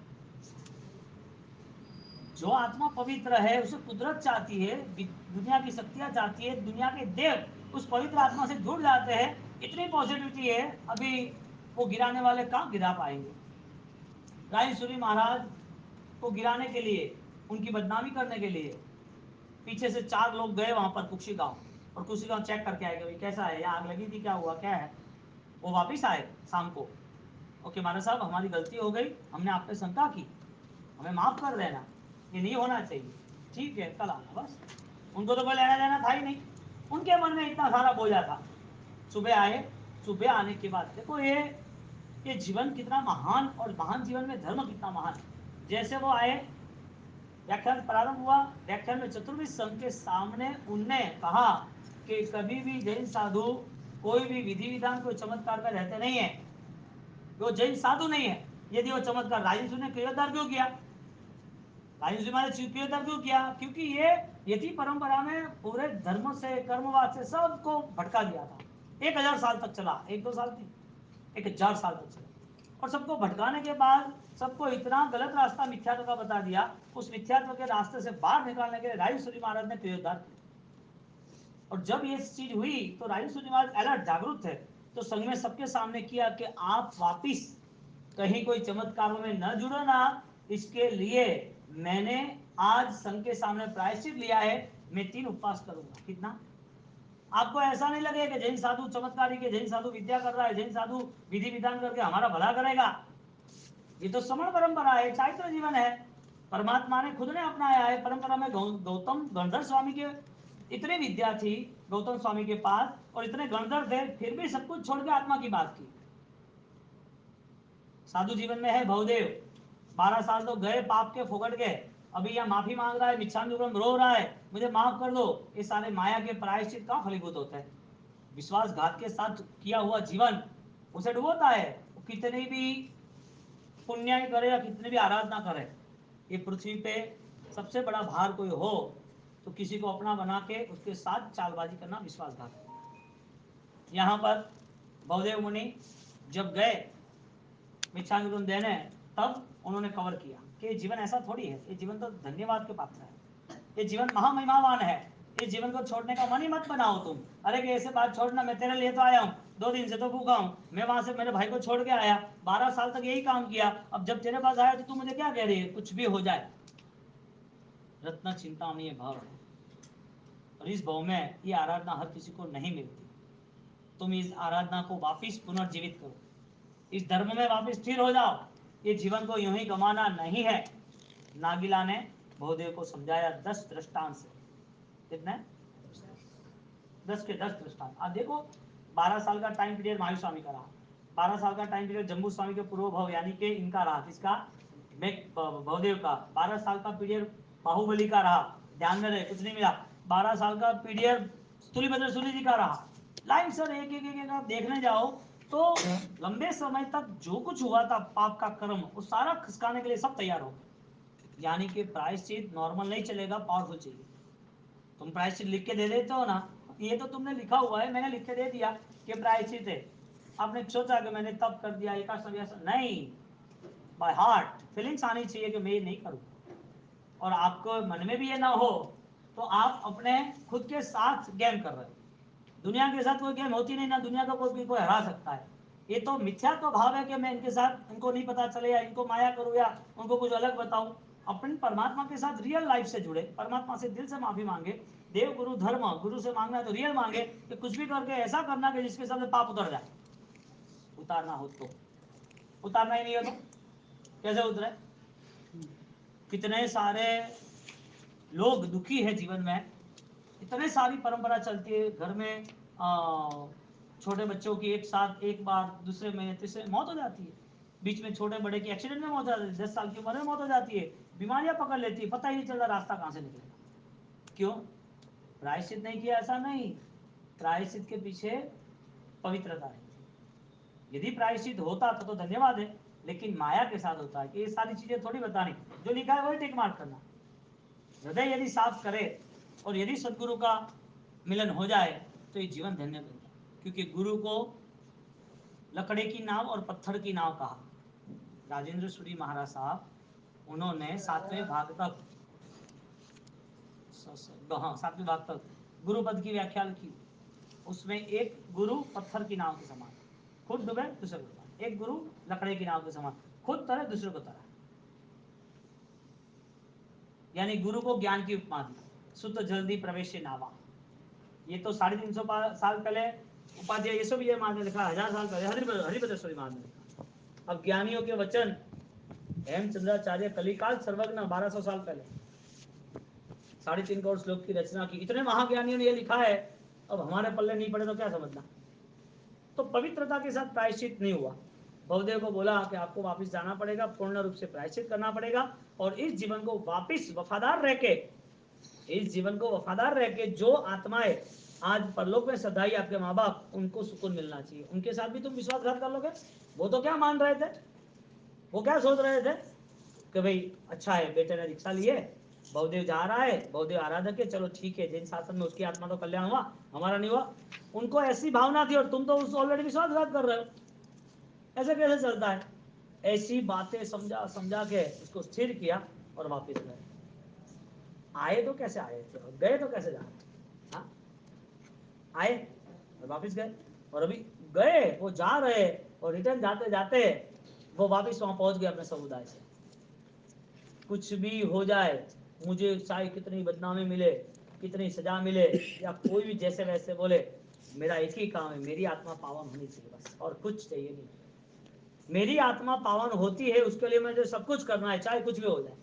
Speaker 1: जो आत्मा पवित्र है, उसे कुदरत चाहती है, दुनिया की शक्तियां चाहती है, दुनिया के देव उस पवित्र आत्मा से जुड़ जाते हैं। इतनी पॉजिटिविटी है, अभी वो गिराने वाले कहाँ गिरा पाएंगे। राजेंद्र सूरी महाराज को गिराने के लिए, उनकी बदनामी करने के लिए पीछे से 4 लोग गए वहां पर कुक्षी गांव, और कुक्षी गांव चेक करके आए कि भाई कैसा है, यहाँ आग लगी थी, क्या हुआ, क्या है। वो वापिस आए शाम को, ओके महाराज साहब हमारी गलती हो गई, हमने आप पे शंका की, हमें माफ कर देना, ये नहीं होना चाहिए, ठीक है कल आना। बस उनको तो कोई लेना देना था ही नहीं, उनके मन में इतना सारा बोझा था। सुबह आए, सुबह आने के बाद देखो ये जीवन कितना महान, और महान जीवन में धर्म कितना महान है। जैसे वो आए, व्याख्यान प्रारंभ हुआ, व्याख्यान में चतुर्विश संघ के सामने उनने कहा कि कभी भी जैन साधु कोई भी विधि विधान कोई चमत्कार में रहते नहीं है, वो जैन साधु नहीं है। यदि वो चमत्कार राजेंद्र ने क्रियोद्धार क्यों किया, राजेंद्र महाराज क्रियोद्धार क्यों किया, क्योंकि ये यति परंपरा में पूरे धर्म से, कर्मवाद से सबको भटका दिया था। 1000 साल तक चला, 1-2 साल नहीं, 1000 साल तक चला, और सबको भटकाने के बाद सबको इतना गलत रास्ता मिथ्यात्व का बता दिया। उस मिथ्यात्व के रास्ते से बाहर निकालने के लिए राजेंद्र सूरी महाराज ने क्रियोद्धार किया। और जब ये चीज हुई तो राजेंद्र सूरी महाराज अलर्ट, जागरूक थे, तो संघ में सबके सामने किया कि आप वापिस कहीं कोई चमत्कारों में न जुड़ो ना, इसके लिए मैंने आज संघ के सामने प्रायश्चित लिया है, मैं 3 उपवास करूंगा। कितना? आपको ऐसा नहीं लगेगा कि जैन साधु चमत्कारी के, जैन साधु विद्या कर रहा है, जैन साधु विधि विधान करके हमारा भला करेगा। ये तो श्रमण परंपरा है, चारित्र जीवन है, परमात्मा ने खुद ने अपनाया है। परंपरा में गौतम गणधर स्वामी के इतने विद्या थी गौतम स्वामी के पास, और इतने गणधर थे, फिर भी सब कुछ छोड़ के आत्मा की बात की। साधु जीवन में है भवदेव, 12 साल तो गए पाप के फोकट के, अभी यहाँ माफी मांग रहा है, मिच्छामिदुक्कड़म रो रहा है, मुझे माफ कर दो। ये सारे माया के प्रायश्चित कहाँ फलीभूत होते हैं? विश्वासघात के साथ किया हुआ जीवन उसे डुबोता है। कितने भी पुण्य करे या कितने भी आराधना करे, ये पृथ्वी पे सबसे बड़ा भार कोई हो तो किसी को अपना बना के उसके साथ चालबाजी करना विश्वासघात। यहाँ पर भवदेव मुनि जब गए मिच्छामिदुक्कड़म देने, तब उन्होंने कवर किया कि ये जीवन ऐसा थोड़ी है, ये जीवन तो धन्यवाद के पात्र है, ये जीवन महामहिमावान है, इस जीवन को छोड़ने का मन ही मत बनाओ तुम। अरे कि ऐसे बात छोड़ना, मैं तेरे लिए तो आया हूँ, 2 दिन से तो भूखा हूँ, मैं वहां से मेरे भाई को छोड़ के आया, 12 साल तक यही काम किया, अब जब तेरे पास आया तो तू मुझे क्या कह रही है, कुछ भी हो जाए। रत्न चिंतामणि भाव है, और इस भाव में ये आराधना हर किसी को नहीं मिलती। तुम इस आराधना को वापिस पुनर्जीवित करो, इस धर्म में वापिस स्थिर हो जाओ, ये जीवन को यूं ही गंवाना नहीं है। नागिला ने भवदेव को समझाया 10 दृष्टांत से। कितने? 10 के 10 दृष्टांत। आप देखो, 12 साल का टाइम पीरियड महावीर स्वामी का रहा, 12 साल का टाइम पीरियड जम्बू स्वामी के पूर्व भव यानी कि इनका रहा, किसका? भवदेव का। 12 साल का पीरियड बाहुबली का रहा, ध्यान में रहे कुछ नहीं मिला। 12 साल का पीरियड तुलिभद्र सूरी जी का रहा। लाइन सर एक एक एक आप देखने जाओ तो लंबे समय तक जो कुछ हुआ था पाप का कर्म, वो सारा खिसकाने के लिए सब तैयार हो गए। यानी कि प्रायश्चित नॉर्मल नहीं चलेगा, पावरफुल चाहिए। तुम प्रायश्चित लिख के दे देते हो ना, ये तो तुमने लिखा हुआ है, मैंने लिख के दे दिया कि प्रायश्चित है, आपने सोचा कि मैंने तब कर दिया, नहीं, बाय हार्ट फीलिंग्स आनी चाहिए कि मैं ये नहीं करूँ, और आपको मन में भी ये ना हो तो आप अपने खुद के साथ गेम कर रहे हो। दुनिया के साथ कोई गेम होती नहीं ना, दुनिया का कोई हरा सकता है। ये तो मिथ्या तो भाव है कि मैं इनके साथ, इनको नहीं पता चले या इनको माया करूँ या उनको कुछ अलग बताऊं। अपन परमात्मा के साथ रियल लाइफ से जुड़े, परमात्मा से दिल से माफी मांगे, देव गुरु धर्म गुरु से मांगना है तो रियल मांगे कि कुछ भी करके ऐसा करना कि जिसके सामने पाप उतर जाए। उतारना हो तो उतारना ही नहीं हो तो कैसे उतरे? कितने सारे लोग दुखी है जीवन में, इतने सारी परंपरा चलती है घर में, छोटे बच्चों की एक साथ एक बार दूसरे महीने तीसरे मौत हो जाती है। बीच में छोटे बड़े की एक्सीडेंट में मौत हो जाती है, 10 साल की उम्र में मौत हो जाती है, बीमारियां पकड़ लेती है, पता ही नहीं चलता रास्ता कहां से निकलेगा। क्यों? प्रायश्चित नहीं किया, ऐसा नहीं, प्रायश्चित के पीछे पवित्रता है। यदि प्रायश्चित होता तो धन्यवाद है, लेकिन माया के साथ होता है कि ये सारी चीजें थोड़ी बतानी, जो लिखा है वही टिक मार्क करना। हृदय यदि साफ करे और यदि सदगुरु का मिलन हो जाए तो ये जीवन धन्य बन जाए। क्योंकि गुरु को लकड़े की नाव और पत्थर की नाव कहा। राजेंद्र सूरी महाराज साहब, उन्होंने 7वें भाग तक, हाँ 7वें भाग तक गुरु पद की व्याख्या लिखी। उसमें एक गुरु पत्थर की नाव के समान, खुद डूबे दूसरे को तरा। एक गुरु लकड़े की नाव के समान, खुद तरे दूसरे को तरा। यानी गुरु को ज्ञान की उपमा दी, सुत जल्दी प्रवेश नावा। ये तो 350 साल पहले उपाध्याय यशो विजय महाराज ने लिखा, 1000 साल पहले हरिभद्रेश्वरी महाराज ने लिखा। अब ज्ञानियों के वचन, हेमचंद्राचार्य कलिकाल सर्वज्ञ 1200 साल पहले 3.5 करोड़ श्लोक की रचना की, इतने महाज्ञानियों ने ये लिखा है। अब हमारे पल्ले नहीं पड़े तो क्या समझना। तो पवित्रता के साथ प्रायश्चित नहीं हुआ। बहुदेव को बोला कि आपको वापस जाना पड़ेगा, पूर्ण रूप से प्रायश्चित करना पड़ेगा, और इस जीवन को वापस वफादार रह के, इस जीवन को वफादार रह के जो आत्माएं आज परलोक में सदाई आपके माँ बाप, उनको सुकून मिलना चाहिए। उनके साथ भी तुम विश्वासघात कर लोगे? वो तो क्या मान रहे थे, वो क्या सोच रहे थे कि भाई अच्छा है बेटे ने रिक्शा लिए, बहुदेव जा रहा है, बहुदेव आराधक है, चलो ठीक है, जैन शासन में उसकी आत्मा तो कल्याण हुआ, हमारा नहीं हुआ। उनको ऐसी भावना थी, और तुम तो उस ऑलरेडी विश्वासघात कर रहे हो। ऐसे कैसे चलता है? ऐसी बातें समझा समझा के उसको स्थिर किया और वापस गए। आए तो कैसे आए थे और गए तो कैसे जा रहे? हाँ, आए और वापस गए, और अभी गए वो जा रहे, और रिटर्न जाते जाते वो वापस वहां पहुंच गए अपने समुदाय से। कुछ भी हो जाए, मुझे चाहे कितनी बदनामी मिले, कितनी सजा मिले, या कोई भी जैसे वैसे बोले, मेरा एक ही काम है, मेरी आत्मा पावन होनी चाहिए बस, और कुछ चाहिए नहीं। मेरी आत्मा पावन होती है, उसके लिए मुझे सब कुछ करना है, चाहे कुछ भी हो जाए।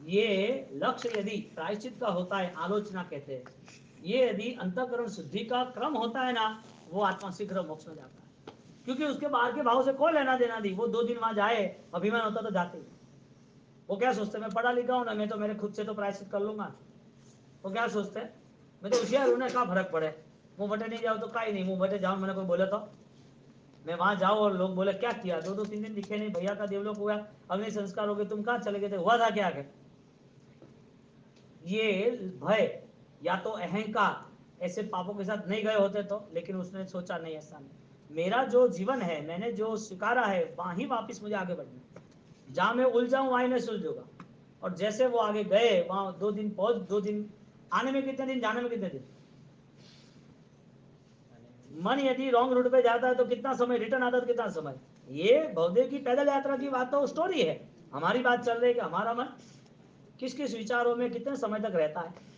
Speaker 1: ये लक्ष्य यदि प्रायश्चित का होता है, आलोचना कहते हैं, ये यदि अंतःकरण शुद्धि का क्रम होता है ना, वो आत्मा शीघ्र मोक्ष में जाता है। क्योंकि उसके बाहर के भाव से कोई लेना देना नहीं। वो 2 दिन वहां जाए, अभिमान होता तो जाते ही। वो क्या सोचते, मैं पढ़ा लिखा हूं ना, मैं तो मेरे खुद से तो प्रायश्चित कर लूंगा। वो क्या सोचते, मैं तो होशियार हूं ना, क्या फर्क पड़े, मुंह बटे नहीं जाओ तो का ही नहीं, मुंह बटे जाओ मैंने कोई बोले तो, मैं वहां जाऊं और लोग बोले क्या किया, 2-2 3 दिन दिखे नहीं, भैया का देवलोक हुआ, अग्नि संस्कार हो गए, तुम कहां चले गए थे, हुआ था क्या? ये भय या तो अहंकार, ऐसे पापों के साथ नहीं गए होते तो, लेकिन उसने सोचा नहीं, ऐसा नहीं, मेरा जो जीवन है, मैंने जो स्वीकारा है, वहां ही वापिस मुझे आगे बढ़ना। जहां मैं उलझाऊं वहीं मैं सुलझूंगा। और जैसे वो आगे गए, वहां 2 दिन पहुंच, 2 दिन आने में कितने दिन, जाने में कितने दिन। मन यदि रॉन्ग रूट पे जाता है तो कितना समय, रिटर्न आता है तो कितना समय। ये बहुदेव की पैदल यात्रा की बात तो स्टोरी है, हमारी बात चल रही है कि हमारा मन किस किस विचारों में कितने समय तक रहता है।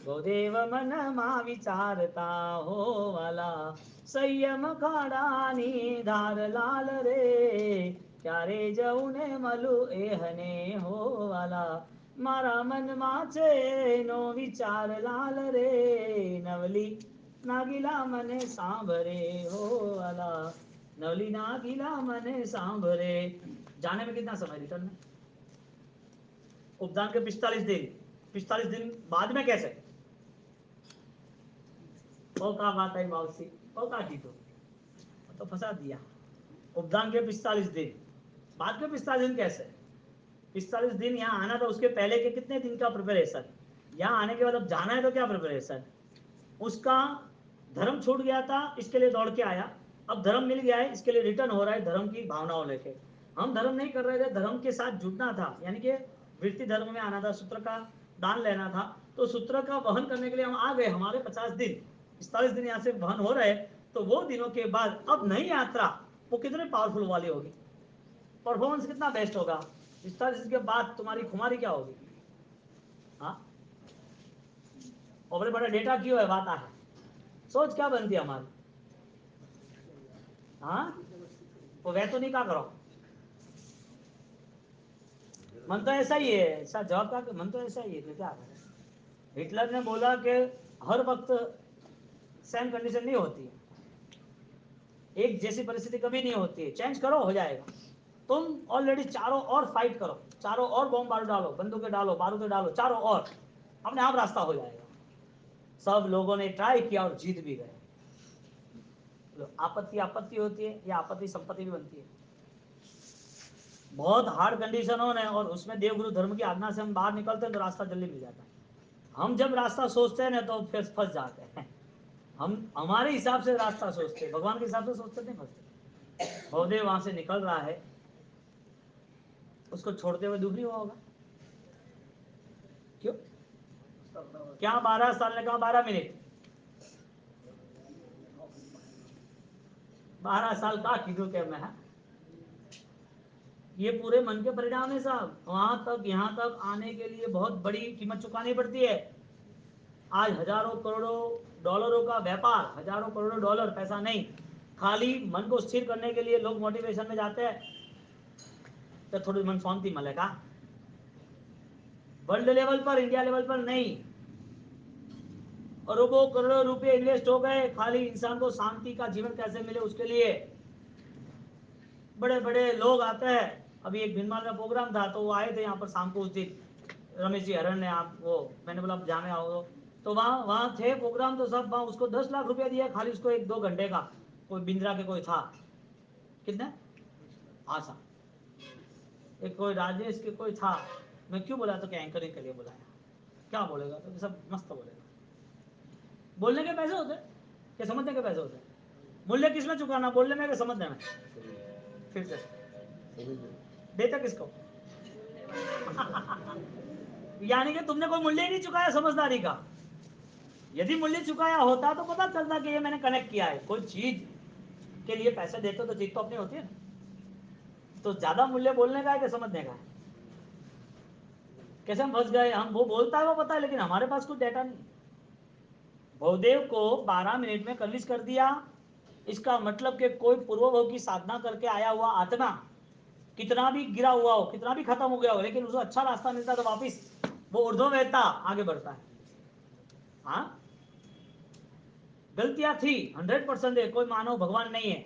Speaker 1: बहुदेव मन मा विचारता हो वाला, संयम खाडानी धार लाल रे, क्यारे जऊने मलु एहने हो वाला, मारा मन माचे नो विचार लाल रे, नवली नागिला मने सांभरे हो वाला, नवली नागिला मने सांभरे। जाने में कितना समय, रिटर्न में उपदान के 45 दिन, 45 दिन बाद में कैसे? का बात आई मौसी, का की तो फंसा दिया। उपदान के 45 दिन, बाद के 45 दिन कैसे? 45 दिन यहाँ आना था, उसके पहले के कितने दिन का प्रिपरेशन, यहाँ आने के बाद अब जाना है तो क्या प्रिपरेशन। उसका धर्म छूट गया था, इसके लिए दौड़ के आया, अब धर्म मिल गया है, इसके लिए रिटर्न हो रहा है धर्म की भावनाओं लेके। हम धर्म नहीं कर रहे थे, धर्म के साथ जुड़ना था, यानी कि वृत्ति धर्म में आना था, सूत्र का दान लेना था, तो सूत्र का वहन करने के लिए हम आ गए। हमारे 50 दिन, 45 दिन यहाँ से वहन हो रहे, तो वो दिनों के बाद अब नई यात्रा वो कितने पावरफुल वाली होगी, परफॉर्मेंस कितना बेस्ट होगा। 45 के बाद तुम्हारी खुमारी क्या होगी? हाँ, और बड़े बड़े डेटा क्यों है, बात है, सोच क्या बनती है हमारी। हाँ, वो वह तो नहीं क्या करो, मन तो ऐसा ही है, ऐसा जवाब का मन तो ऐसा ही है कि क्या करें। हिटलर ने बोला कि हर वक्त सेम कंडीशन नहीं होती है, एक जैसी परिस्थिति कभी नहीं होती है। चेंज करो, हो जाएगा। तुम ऑलरेडी चारों ओर फाइट करो, चारों ओर बम बारूद डालो, बंदूकें डालो, बारूद डालो, चारों ओर, अपने आप रास्ता हो जाएगा। सब लोगों ने ट्राई किया और जीत भी गए। आपत्ति आपत्ति होती है या आपत्ति संपत्ति भी बनती है। बहुत हार्ड कंडीशनों ने और उसमें देवगुरु धर्म की आज्ञा से हम बाहर निकलते हैं तो रास्ता जल्दी मिल जाता है। हम जब रास्ता सोचते हैं ना तो फिर फंस जाते हैं। हम हमारे हिसाब से रास्ता सोचते हैं, भगवान के हिसाब से सोचते नहीं फंसते। भवदेव वहां से निकल रहा है, उसको छोड़ते हुए दुख नहीं हुआ होगा? क्यों? क्या 12 साल ने कहा 12 मिनट? 12 साल का कीधु के मैं, ये पूरे मन के परिणाम है साहब। वहां तक यहाँ तक आने के लिए बहुत बड़ी कीमत चुकानी पड़ती है। आज हजारों करोड़ों डॉलरों का व्यापार, हजारों करोड़ों डॉलर पैसा नहीं, खाली मन को स्थिर करने के लिए लोग मोटिवेशन में जाते हैं तो थोड़ी मन शांति मिलेगा। वर्ल्ड लेवल पर, इंडिया लेवल पर नहीं, अरबों करोड़ों रुपए इन्वेस्ट हो गए खाली इंसान को शांति का जीवन कैसे मिले उसके लिए। बड़े बड़े लोग आते हैं। अभी एक भिनमाल का प्रोग्राम था तो वो आए थे यहाँ पर शाम को उस दिन, रमेश जी हरण ने, आप वो, मैंने बोला आप जाने आओ, तो वहाँ वहाँ थे प्रोग्राम, तो सब वहाँ उसको 10 लाख रुपया दिया खाली उसको 1-2 घंटे का। कोई बिंद्रा के कोई था, कितने आशा, एक कोई राजेश के कोई था। मैं क्यों बोला तो क्या एंकरिंग के लिए बुलाया, क्या बोलेगा तो सब मस्त बोलेगा। बोलने के पैसे होते क्या समझने के पैसे होते? मूल्य किसमें चुकाना, बोलने में कि समझने में? फिर से देता किसको? यानी कि तुमने कोई मूल्य ही नहीं चुकाया समझदारी का। यदि मूल्य चुकाया होता तो पता चलता कि ये मैंने कनेक्ट किया है। कोई चीज के लिए पैसे देते तो चीज तो अपनी होती है ना। तो ज्यादा मूल्य बोलने का है कि समझने का है? कैसे हम फंस गए? हम वो बोलता है वो पता है लेकिन हमारे पास कुछ डेटा नहीं। भवदेव को 12 मिनट में कन्विंस कर दिया। इसका मतलब कि कोई पूर्वभोग की साधना करके आया हुआ आत्मा कितना भी गिरा हुआ हो, कितना भी खत्म हो गया हो, लेकिन उसको अच्छा रास्ता मिलता तो वापिस वो ऊर्ध्ववेता आगे बढ़ता है। हाँ, गलतियां थी 100% है, कोई मानव भगवान नहीं है,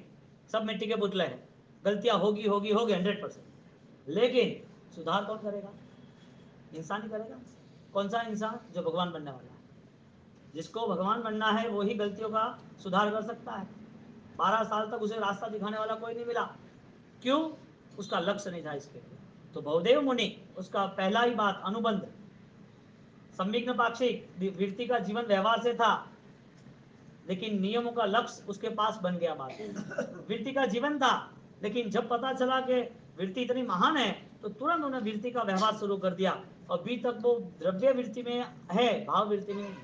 Speaker 1: सब मिट्टी के पुतले हैं। गलतियां होगी होगी होगी 100%, लेकिन सुधार कौन करेगा? इंसान ही करेगा। कौन सा इंसान? जो भगवान बनने वाला है। जिसको भगवान बनना है वही गलतियों का सुधार कर सकता है। 12 साल तक उसे रास्ता दिखाने वाला कोई नहीं मिला। क्यों? उसका लक्ष्य नहीं था इसके लिए। तो भवदेव मुनि, उसका पहला ही बात अनुबंध, संविघ्न पाक्षिक वृत्ति का जीवन व्यवहार से था, लेकिन नियमों का लक्ष्य उसके पास बन गया। बात वृत्ति का जीवन था, लेकिन जब पता चला कि वृत्ति इतनी महान है तो तुरंत उन्हें वृत्ति का व्यवहार शुरू कर दिया। अभी तक वो द्रव्य वृत्ति में है, भाव वृत्ति में।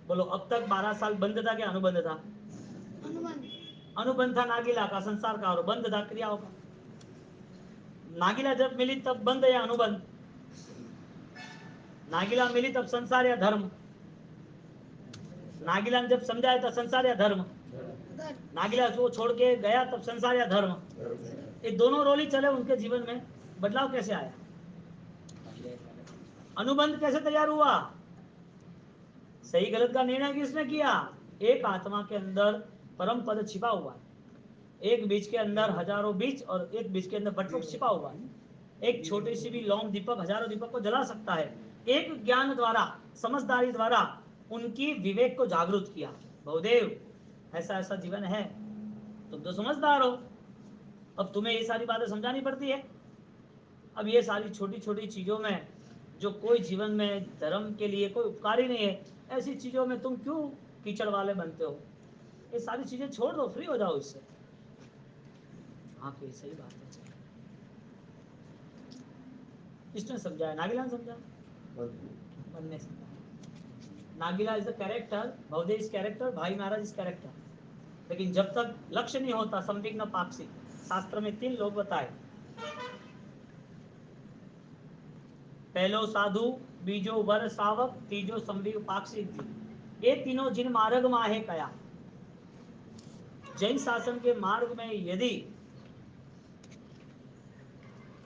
Speaker 1: बोलो अब तक 12 साल बंद था क्या अनुबंध था? अनुबंध। अनुबंध था नागिला का, संसार का, और बंद था क्रियाओं का। नागिला जब मिली तब बंद या अनुबंध? नागिला मिली तब संसार या धर्म? नागिला ने जब समझाया तब संसार या धर्म? नागिला को छोड़ के गया तब संसार या धर्म? ये दोनों रोल ही चले उनके जीवन में। बदलाव कैसे आया? अनुबंध कैसे तैयार हुआ? सही गलत का निर्णय किसने किया? एक आत्मा के अंदर परम पद छिपा हुआ है। एक बीज के अंदर हजारों बीज और एक बीज के अंदर बटरुक छिपा हुआ है। एक छोटी सी भी लौंग दीपक हजारों दीपक को जला सकता है। एक ज्ञान द्वारा, समझदारी द्वारा उनकी विवेक को जागरूक किया। बहुदेव, ऐसा ऐसा जीवन है, तुम तो समझदार हो, अब तुम्हें ये सारी बातें समझानी पड़ती है। अब ये सारी छोटी छोटी चीजों में जो कोई जीवन में धर्म के लिए कोई उपकारी नहीं है, ऐसी चीजों में तुम क्यों कीचड़ वाले बनते हो? ये सारी चीजें छोड़ दो, फ्री हो जाओ इससे। हाँ, तो ये सही बात है। किसने समझाया? नागिला ने समझाया? मन ने समझाया। Nagila is the character, Bhavdev is character, भाई महाराज इज कैरेक्टर। लेकिन जब तक लक्ष्य नहीं होता, संविघ्न पाक्षिक, शास्त्र में 3 लोग बताए, पहलो साधु, बीजो वर सावक, तीजो संविघ्न पाक्षिक जी। ये तीनों जिन मार्ग माहे कया। जैन शासन के मार्ग में यदि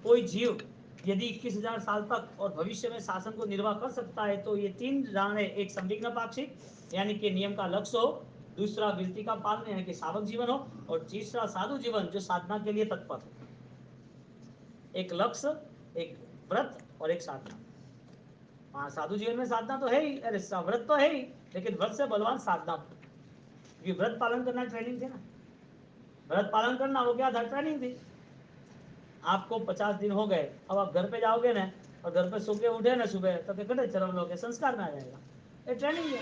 Speaker 1: कोई जीव यदि 21,000 साल तक और भविष्य में शासन को निर्वाह कर सकता है तो ये 3 राणे, एक संविघ्न पाक्षिक यानी कि नियम का लक्ष्य हो, दूसरा वृत्ति का पालन यानी कि सावक जीवन हो, और तीसरा साधु जीवन जो साधना के लिए तत्पर हो। एक लक्ष्य, एक व्रत और एक साधना। हाँ, साधु जीवन में साधना तो है ही, अरे व्रत तो है ही, लेकिन व्रत से बलवान साधना। क्योंकि व्रत पालन करना ट्रेनिंग थी ना, व्रत पालन करना वो क्या था, ट्रेनिंग थी। आपको 50 दिन हो गए, अब आप घर पे जाओगे ना, और घर पे सो के उठे ना सुबह, तो कटे चरम लोग के संस्कार में आ जाएगा, ये ट्रेनिंग है।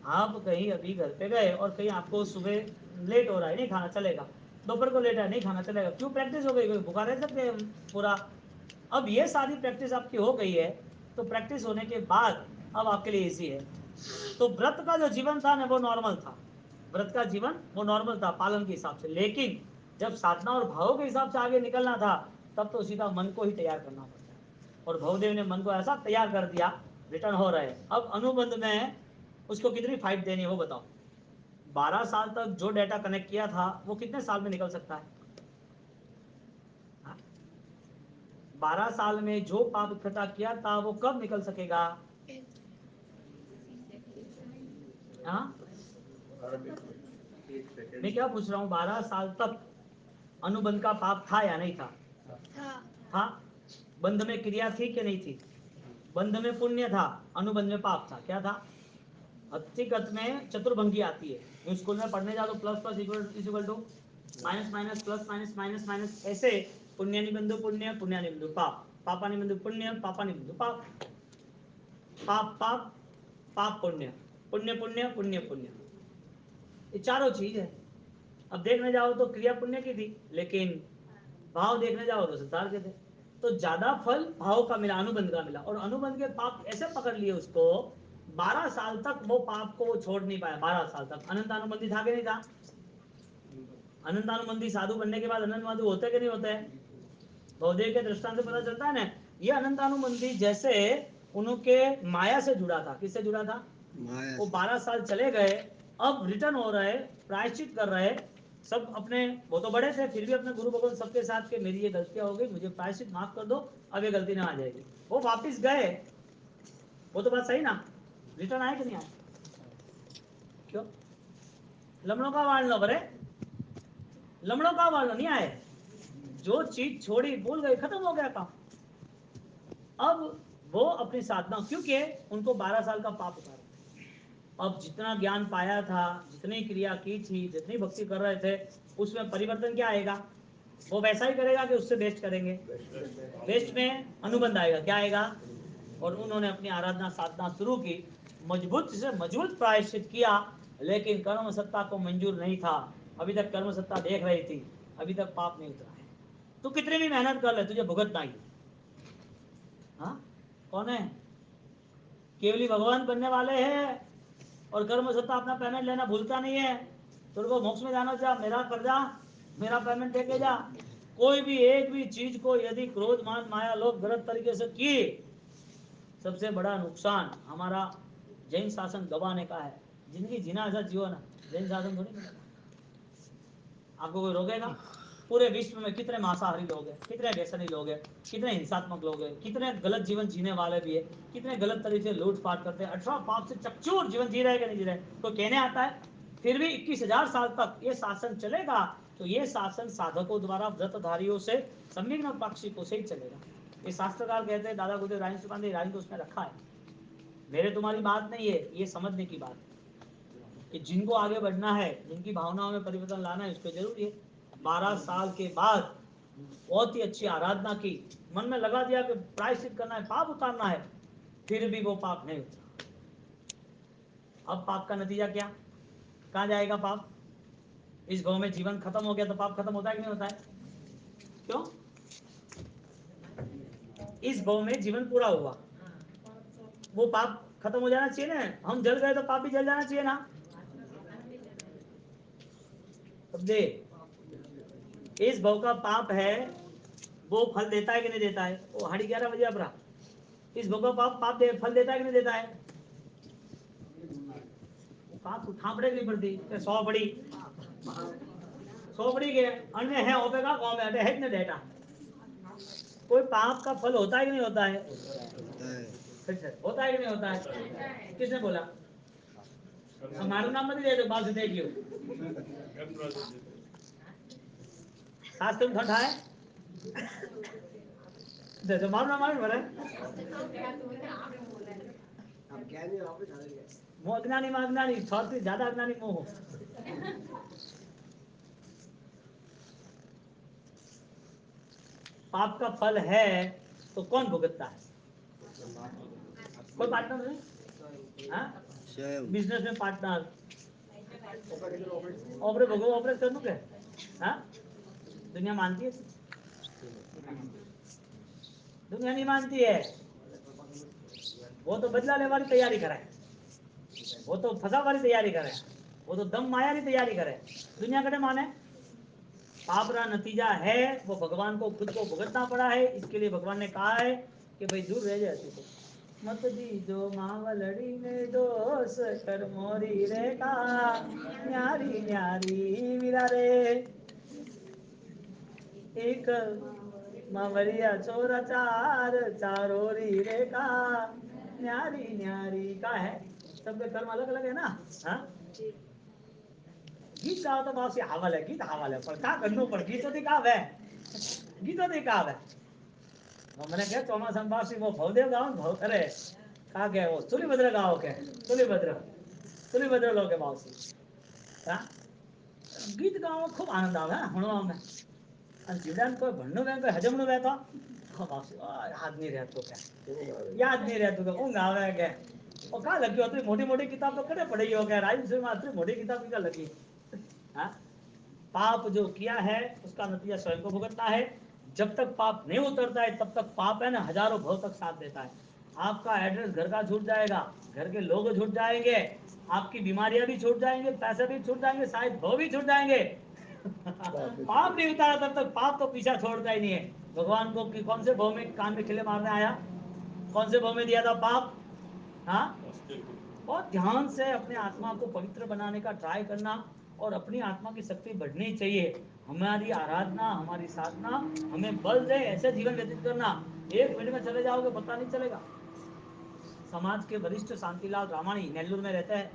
Speaker 1: आप कहीं अभी घर पे गए और कहीं आपको सुबह लेट हो रहा है, नहीं खाना चलेगा, दोपहर को लेट है, नहीं खाना चलेगा, क्यों, प्रैक्टिस हो गई, भूखा रह सकते हैं पूरा। अब ये सारी प्रैक्टिस आपकी हो गई है, तो प्रैक्टिस होने के बाद अब आपके लिए इजी है। तो व्रत का जो जीवन था ना वो नॉर्मल था, व्रत का जीवन वो नॉर्मल था पालन के हिसाब से, लेकिन जब साधना और भाव के हिसाब से आगे निकलना था, तब तो सीधा मन को ही तैयार करना पड़ता है। और भवदेव ने मन को ऐसा तैयार कर दिया, रिटर्न हो रहे हैं। अब अनुबंध में उसको कितनी फाइट देनी है वो बताओ। 12 साल तक जो डेटा कनेक्ट किया था वो कितने साल में निकल सकता है? 12 साल में जो पाप इकट्ठा किया था वो कब निकल सकेगा? हाँ, मैं क्या पूछ रहा हूँ, 12 साल तक अनुबंध का पाप था या नहीं था? था। बंध में क्रिया थी कि नहीं थी? बंध में पुण्य था, अनुबंध में पाप था, क्या था? हकीकत में चतुर्भंगी आती है, स्कूल में पढ़ने जाओ तो plus plus equal to minus minus plus minus minus minus, ऐसे पुण्यानि बिंदु पुण्य, पुण्यानि बिंदु पाप, पापानि बिंदु पुण्य, पापानि बिंदु पाप, पाप पाप पाप पुण्य, पुण्य पुण्य पुण्य पुण्य, ये चारों चीज है। अब देखने जाओ तो क्रिया पुण्य की थी, लेकिन भाव देखने जाओ तो संसार के थे। तो ज्यादा फल भाव का मिला, अनुबंध का मिला, और अनुबंध के पाप ऐसे पकड़ लिए उसको, 12 साल तक वो पाप को वो छोड़ नहीं पाया। 12 साल तक अनंत अनुबंधी था कि नहीं था? अनंत अनुबंधी साधु बनने के बाद अनंत माधु होते कि नहीं होते? बहुदेव के दृष्टांत से पता चलता है ना। ये अनंत अनुबंधी जैसे उनके माया से जुड़ा था, किससे जुड़ा था? वो 12 साल चले गए, अब रिटर्न हो रहे, प्रायश्चित कर रहे सब अपने, वो तो बड़े थे, फिर भी अपने गुरु भगवान सबके साथ के मेरी ये गलतियां हो गई, मुझे प्रायश्चित माफ कर दो, अब ये गलती ना आ जाएगी। वो वापिस गए, वो तो बात सही ना, रिटर्न आए कि नहीं आए? क्यों? लमड़ों का वाल लो बरे, लमड़ों का वाल लो, नहीं आए। जो चीज छोड़ी भूल गए, खत्म हो गया काम। अब वो अपनी साधना, क्योंकि उनको 12 साल का पाप उतारा, अब जितना ज्ञान पाया था, जितनी क्रिया की थी, जितनी भक्ति कर रहे थे, उसमें परिवर्तन क्या आएगा? वो वैसा ही करेगा कि उससे बेस्ट करेंगे? बेस्ट में अनुबंध आएगा, क्या आएगा? और उन्होंने अपनी आराधना साधना शुरू की, मजबूत से मजबूत प्रायश्चित किया, लेकिन कर्म सत्ता को मंजूर नहीं था। अभी तक कर्म सत्ता देख रही थी, अभी तक पाप नहीं उतरा है। तू कितनी भी मेहनत कर ले, तुझे भुगतना ही। हाँ, कौन है? केवली भगवान बनने वाले हैं, और कर्म सत्ता अपना पेमेंट लेना भूलता नहीं है। तेरे को मोक्ष में जाना चाह, मेरा कर्जा, मेरा पेमेंट लेके जा। कोई भी एक भी चीज को यदि क्रोध मान माया लोग गलत तरीके से किए, सबसे बड़ा नुकसान हमारा जैन शासन गवाने का है। जिंदगी जीना ऐसा जीवन है, जैन शासन थोड़ी मिलेगा। आपको कोई रोकेगा? पूरे विश्व में कितने मांसाहारी लोग हैं, कितने व्यसनी लोग हैं, कितने हिंसात्मक लोग हैं, कितने गलत जीवन जीने वाले भी है, कितने गलत तरीके से लूटपाट करते हैं, 18 पाप से चकचूर जीवन जी रहे कि नहीं जी रहे, तो कहने आता है। फिर भी 21,000 साल तक ये शासन चलेगा, तो ये शासन साधकों द्वारा व्रतधारियों से, संविघ्न पाक्षिकों से ही चलेगा। ये शास्त्रकार कहते हैं, दादा गुरुदेव राजन सुकांत राजन तो उसमें रखा है, मेरे तुम्हारी बात नहीं है, ये समझने की बात है कि जिनको आगे बढ़ना है, जिनकी भावनाओं में परिवर्तन लाना है, उसको जरूरी है। 12 साल के बाद बहुत ही अच्छी आराधना की, मन में लगा दिया कि प्रायश्चित करना है, पाप उतारना है, फिर भी वो पाप नहीं उतरा। अब पाप का नतीजा क्या? कहां जाएगा पाप? इस भाव में जीवन खत्म हो गया तो पाप खत्म होता है कि नहीं होता है? क्यों? इस भाव में जीवन पूरा हुआ, वो पाप खत्म हो जाना चाहिए ना। हम जल गए तो पाप भी जल जाना चाहिए ना। अब देख, इस भाव का पाप है, वो फल देता है कि नहीं देता है? वो 11:30 बजे अपरा, इस भाव का पाप पाप फल देता है कि नहीं देता है? कहा तू थापड़े नहीं पड़ती, 100 बड़ी 100 बड़ी के अन्य है होगा कौन है, है इतने डेटा। कोई पाप का फल होता है कि नहीं होता है? होता है कि नहीं होता है? किसने बोला? મારું નામ નથી દેતો બાજુ થઈ ગયું શાસ્ત્ર ઠઠા है दे तो मारू नाम मारू बरे मो अज्ञानी में अज्ञानी छह से ज्यादा अज्ञानी मोह पाप का फल है तो कौन भुगतता है कोई पार्टनर नहीं बिजनेस में पार्टनर ऑपरेट भोगो ऑपरेट करनू के हाँ दुनिया मानती है दुनिया नहीं मानती है वो तो बदला लेने वाली तैयारी करे वो तो फंसा वाली तैयारी करे वो तो दम माया की तैयारी करे दुनिया कटे माने पाप का नतीजा है वो भगवान को खुद को भुगतना पड़ा है इसके लिए भगवान ने कहा है कि भाई दूर रह जाए तो मत दीजो मावलड़ी ने दोष कर मोरी रे का न्यारी न्यारी मीरा रे एक मावरिया चोरा चार चारोरी रे का न्यारी न्यारी का है सबके कर्म अलग अलग है ना हाँ गीत गाओ तो बहुत सी हावल है गीत हावल है पर का करनो पर गीतो दी काव है गीतो दी काव है मैंने कहा चौमासा बासी वो भवदेव गाओ भव करे का के वो तुलिभद्र गाओ के तुलिभद्र लो के बासी हाँ गीत गाओ खूब आनंद आवे हणवा में અને જીવડાને કોઈ ભણનું બે કોઈ હજમનું બે તો યાદ નહીં રહેતું કે યાદ નહીં રહેતું કે ઊંઘ આવે કે કા લખ્યું હતું મોટી મોટી किताब तो कड़े पढ़ी हो गया राजस्थान में इतनी मोटी किताब क्या लगी हाँ पाप जो किया है उसका नतीजा स्वयं को भुगतना है जब तक पाप नहीं उतरता है तब तक पाप है ना हजारों भव तक साथ देता है आपका एड्रेस घर का छूट जाएगा घर के लोग छूट जाएंगे आपकी बीमारियां भी छूट जाएंगे पैसे भी छूट जाएंगे शायद भव भी छूट जाएंगे पाप नहीं उतारा तब तक पाप तो पीछा छोड़ता ही नहीं है भगवान को कौन से भाव में कान में खिले मारने आया कौन से भाव में दिया था पाप हाँ बहुत ध्यान से अपने आत्मा को पवित्र बनाने का ट्राई करना और अपनी आत्मा की शक्ति बढ़नी चाहिए हमारी आराधना हमारी साधना हमें बल दे ऐसे जीवन व्यतीत करना एक मिनट में चले जाओगे पता नहीं चलेगा समाज के वरिष्ठ शांतिलाल रामाणी नेल्लूर में रहते हैं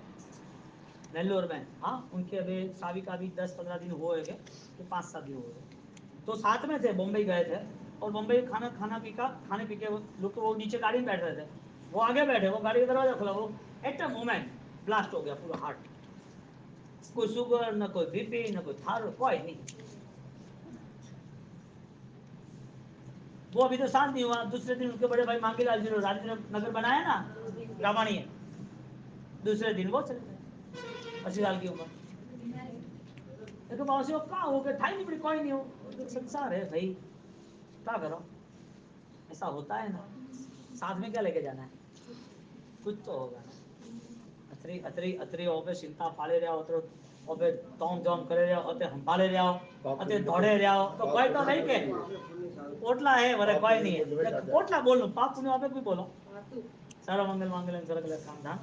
Speaker 1: नेल्लोर में हाँ उनके अभी शादी का भी 10-15 दिन हुए कि 5-7 दिन हुए तो साथ में थे बॉम्बे गए थे और बॉम्बे खाना पी के लोग तो वो नीचे गाड़ी में बैठ रहे थे वो आगे बैठे वो गाड़ी का दरवाजा खुला वो एट अ मोमेंट ब्लास्ट हो गया पूरा हार्ट कोई शुगर न कोई बीपी न कोई थायराइड कोई नहीं वो अभी तो शांत नहीं हुआ दूसरे दिन उनके बड़े भाई मांगीलाल जी राजेंद्र नगर बनाया ना रामाणी दूसरे दिन वो चले गए 80 साल की उम्र देखो बाबा कहाँ हो गए ठाई नहीं पड़ी कोई नहीं हो संसार है भाई क्या करो ऐसा होता है ना साथ में क्या लेके जाना है कुछ तो होगा ना अतरी अतरी अतरी ओपे चिंता पाले रहा हो तो ओपे तोम जॉम करे रहा हो हम पाले रहा हो अते दौड़े रहा हो तो कोई तो नहीं के ओटला है वरे कोई नहीं है ओटला बोलो पाप पुण्य ओपे भी बोलो सर्व मंगल मांगल्यं सर्व कल्याण काम धाम